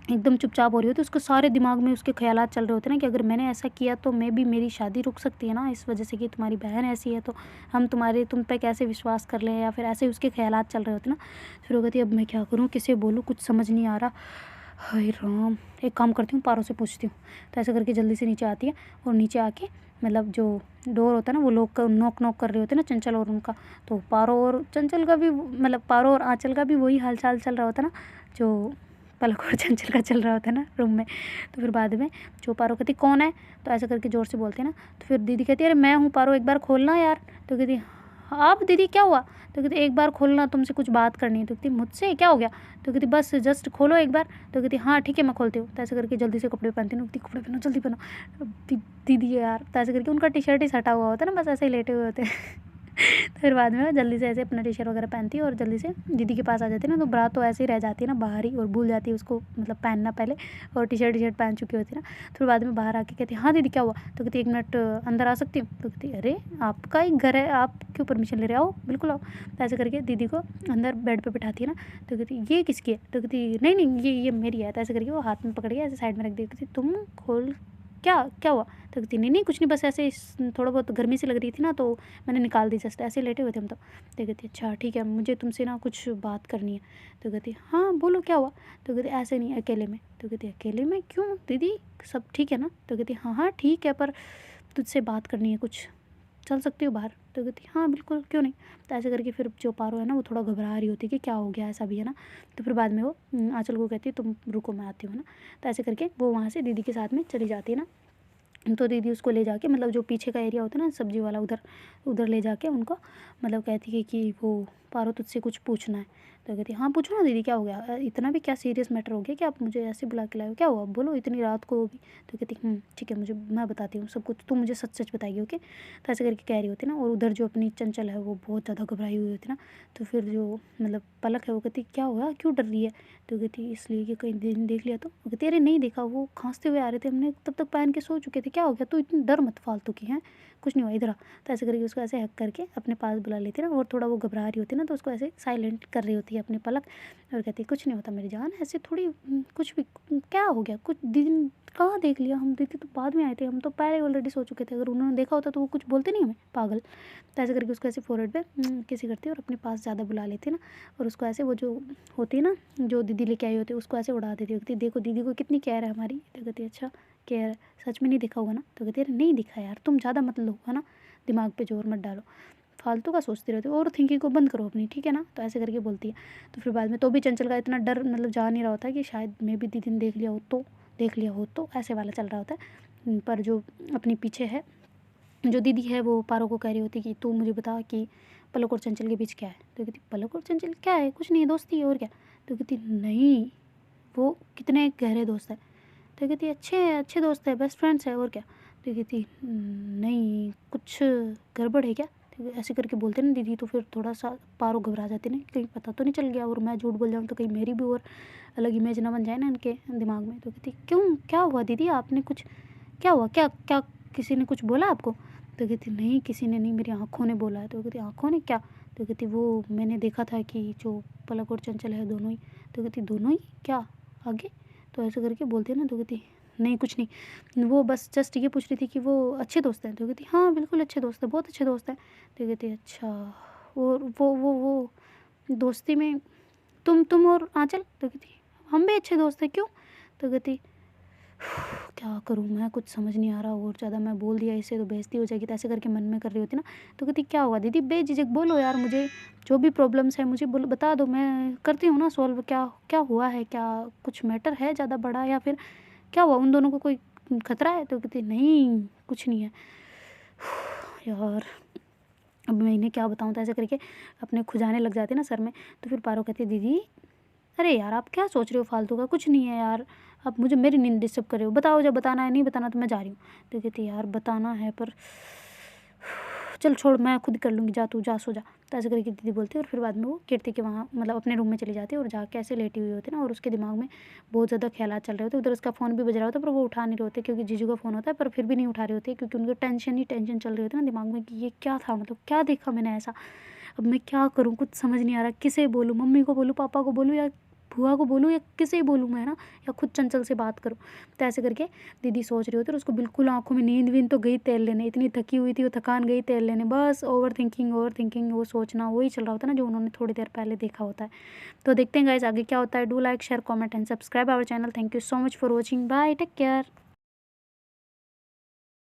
एकदम चुपचाप हो रही होती है, उसको सारे दिमाग में उसके ख्यालात चल रहे होते हैं ना कि अगर मैंने ऐसा किया तो मैं भी, मेरी शादी रुक सकती है ना इस वजह से कि तुम्हारी बहन ऐसी है, तो हम तुम पे कैसे विश्वास कर लें, या फिर ऐसे उसके ख्यालात चल रहे होते ना। फिर वो कहती है अब मैं क्या करूँ, किसे बोलूँ, कुछ समझ नहीं आ रहा। हाय राम, एक काम करती हूँ पारो से पूछती हूँ। तो ऐसे करके जल्दी से नीचे आती है, और नीचे आके मतलब जो डोर होता है ना वो लोग नॉक नॉक कर रहे होते हैं ना चंचल और उनका। तो पारो और चंचल का भी, मतलब पारो और आंचल का भी वही हाल चाल चल रहा होता है ना जो पलक और चंचल का चल रहा होता है ना रूम में। तो फिर बाद में जो पारो कहती कौन है, तो ऐसा करके ज़ोर से बोलते हैं ना। तो फिर दीदी कहती है अरे मैं हूँ पारो, एक बार खोलना यार। तो कहती आप दीदी क्या हुआ। तो कहती एक बार खोलना, तुमसे कुछ बात करनी है। तो कहती मुझसे क्या हो गया। तो कहती बस जस्ट खोलो एक बार। तो कहती हाँ ठीक है मैं खोलती हूँ। तो ऐसे करके जल्दी से कपड़े पहनती हूँ, कहती कपड़े पहनो जल्दी पहनो। दीदी यार, तो ऐसे करके उनका टी शर्ट ही हटा हुआ होता है ना, बस ऐसे ही लेटे हुए होते हैं। तो फिर बाद में वो जल्दी से ऐसे अपना टी शर्ट वगैरह पहनती है और जल्दी से दीदी के पास आ जाती है ना। तो ब्रा तो ऐसे ही रह जाती है ना बाहर ही, और भूल जाती है उसको मतलब पहनना पहले, और टी शर्ट पहन चुकी होती है ना। फिर बाद में बाहर आके कहती है हाँ दीदी क्या हुआ। तो कहती 1 मिनट अंदर आ सकती हूँ। तो कहती अरे आपका ही घर है, आप क्यों परमिशन ले रहे हो, बिल्कुल आओ। तो ऐसे करके दीदी को अंदर बेड पर बिठाती है ना। तो कहती ये किसकी है। तो कहती नहीं नहीं ये मेरी है। तो ऐसे करके वो हाथ में पकड़ के ऐसे साइड में रख दी। कहती तुम खोल, क्या हुआ। तो कहती नहीं कुछ नहीं, बस ऐसे थोड़ा बहुत गर्मी से लग रही थी ना तो मैंने निकाल दी, जस्ट ऐसे लेटे हुए थे हम तो। कहती अच्छा ठीक है, मुझे तुमसे ना कुछ बात करनी है। तो कहती हाँ बोलो क्या हुआ। तो कहती ऐसे नहीं अकेले में। तो कहती अकेले में क्यों दीदी, सब ठीक है ना। तो कहती हाँ ठीक है, पर तुझसे बात करनी है कुछ, चल सकती हो बाहर। तो कहती हाँ बिल्कुल क्यों नहीं। तो ऐसे करके फिर जो पारो है ना वो थोड़ा घबरा रही होती है कि क्या हो गया, ऐसा भी है ना। तो फिर बाद में वो आंचल को कहती है तुम रुको मैं आती हूँ ना। तो ऐसे करके वो वहाँ से दीदी के साथ में चली जाती है ना। तो दीदी उसको ले जाके, मतलब जो पीछे का एरिया होता है ना सब्जी वाला, उधर ले जाके उनको मतलब कहती है कि वो पारो तुझसे कुछ पूछना है। तो कहती हाँ पूछो ना दीदी क्या हो गया, इतना भी क्या सीरियस मैटर हो गया कि आप मुझे ऐसे बुला के लाए हो, क्या हुआ बोलो इतनी रात को भी। तो कहती ठीक है मैं बताती हूँ सब कुछ, तुम मुझे सच सच बताइए ओके। तो ऐसे करके कह रही होती ना, और उधर जो अपनी चंचल है वो बहुत ज़्यादा घबराई हुई होती ना। तो फिर जो मतलब पलक है वो कहती क्या हुआ क्यों डर रही है। तो कहती इसलिए कि कहीं दिन देख लिया। तो वो कहती अरे नहीं देखा, वो खांसते हुए आ रहे थे, हमने तब तक पहन के सो चुके थे, क्या हो गया तो इतनी डर मत फालतू की हैं, कुछ नहीं हुआ इधर आ। तो ऐसे करके उसको ऐसे हैक करके अपने पास बुला लेती ना, और थोड़ा वो घबरा रही होती ना तो उसको ऐसे साइलेंट कर रही होती है अपनी पलक, और कहती कुछ नहीं होता मेरी जान, ऐसे थोड़ी कुछ भी, क्या हो गया, कुछ दिन कहाँ देख लिया, हम दीदी तो बाद में आए थे, हम तो पहले ऑलरेडी सो चुके थे, अगर उन्होंने देखा होता तो वो कुछ बोलते नहीं हमें पागल। तो ऐसे करके उसको ऐसे फोरहेड पे किसी करती है और अपने पास ज़्यादा बुला लेती है ना, और उसको ऐसे वो जो होती है ना जो दीदी लेके आई होती है उसको ऐसे उड़ा देती होती है, देखो दीदी को कितनी केयर है हमारी। तो कहती है अच्छा केयर है, सच में नहीं दिखा होगा ना। तो कहती है नहीं दिखा यार, तुम ज़्यादा मत लो है ना, दिमाग पे जोर मत डालो, फालतू का सोचती रहती हो, और थिंकिंग को बंद करो अपनी, ठीक है ना। तो ऐसे करके बोलती है। तो फिर बाद में तो भी चंचल का इतना डर मतलब जा नहीं रहा होता कि शायद मैं भी दीदी ने देख लिया हो तो ऐसे वाला चल रहा होता है। पर जो अपनी पीछे है जो दीदी है वो पारो को कह रही होती कि तू मुझे बता कि पलक और चंचल के बीच क्या है। तो कहती पलक और चंचल क्या है, कुछ नहीं है, दोस्ती है और क्या। तो कहती नहीं, वो कितने गहरे दोस्त है। तो कहती अच्छे दोस्त है, बेस्ट फ्रेंड्स है और क्या। तो कहती नहीं कुछ गड़बड़ है क्या, तो ऐसे करके बोलते ना दीदी, तो फिर थोड़ा सा पारो घबरा जाती ना, कहीं पता तो नहीं चल गया और मैं झूठ बोल जाऊँ तो कहीं मेरी भी और अलग इमेज ना बन जाए ना इनके दिमाग में। तो कहती क्यों, क्या हुआ दीदी, आपने कुछ, क्या हुआ, क्या क्या किसी ने कुछ बोला आपको। तो कहती नहीं किसी ने नहीं, मेरी आँखों ने बोला है। तो कहती आँखों ने क्या। तो कहती वो मैंने देखा था कि जो पलक और चंचल है दोनों ही। तो कहती दोनों ही क्या, आगे। तो ऐसे करके बोलती है ना। तो कहती नहीं कुछ नहीं, वो बस जस्ट ये पूछ रही थी कि वो अच्छे दोस्त हैं। तो कहती हाँ बिल्कुल अच्छे दोस्त हैं, बहुत अच्छे दोस्त हैं। तो कहती अच्छा, और वो दोस्ती में तुम और आंचल। तो कहती हम भी अच्छे दोस्त हैं, क्यों। तो कहती क्या करूँ मैं, कुछ समझ नहीं आ रहा, और ज़्यादा मैं बोल दिया इससे तो बेइज्जती हो जाएगी, तो ऐसे करके मन में कर रही होती ना। तो कहती क्या हुआ दीदी, बेझिझक बोलो यार, मुझे जो भी प्रॉब्लम्स है मुझे बोलो, बता दो, मैं करती हूँ ना सॉल्व। क्या क्या हुआ है, क्या कुछ मैटर है ज़्यादा बड़ा, या फिर क्या हुआ, उन दोनों को कोई खतरा है। तो कहती नहीं कुछ नहीं है। यार अब मैं इन्हें क्या बताऊँ, तो ऐसे करके अपने खुजाने लग जाते ना सर में। तो फिर पारो कहती दीदी अरे यार आप क्या सोच रहे हो फालतू का, कुछ नहीं है यार, आप मुझे मेरी नींद डिस्टर्ब कर रहे हो, बताओ जब बताना है, नहीं बताना तो मैं जा रही हूँ। तो कहती यार बताना है पर चल छोड़, मैं खुद कर लूँगी, जा तू जा सो जा। तो ऐसे करके दीदी बोलती है और फिर बाद में वो कीर्ति के वहाँ मतलब अपने रूम में चली जाती है और जाके ऐसे लेटी हुई होती है ना, और उसके दिमाग में बहुत ज़्यादा ख्यालात चल रहे होते। उधर उसका फ़ोन भी बज रहा होता है पर वो उठा नहीं रहे होते, क्योंकि जीजू का फ़ोन होता है, पर फिर भी नहीं उठा रहे होते क्योंकि उनको टेंशन ही टेंशन चल रही होती है ना दिमाग में कि ये क्या था, मतलब क्या देखा मैंने ऐसा, अब मैं क्या करूँ, कुछ समझ नहीं आ रहा, किसे बोलूँ, मम्मी को बोलूँ, पापा को बोलूँ, या भूआ को बोलूँ, या किसे बोलूँ मैं ना, या खुद चंचल से बात करूँ। तो ऐसे करके दीदी सोच रही होती है और उसको बिल्कुल आंखों में नींद वींद तो गई तेल लेने, इतनी थकी हुई थी वो, थकान गई तेल लेने, बस ओवर थिंकिंग वो सोचना वही चल रहा होता है ना जो उन्होंने थोड़ी देर पहले देखा होता है। तो देखते हैं गाइस आगे क्या होता है। Do like share comment and subscribe our channel. Thank you so much for watching, bye, take care.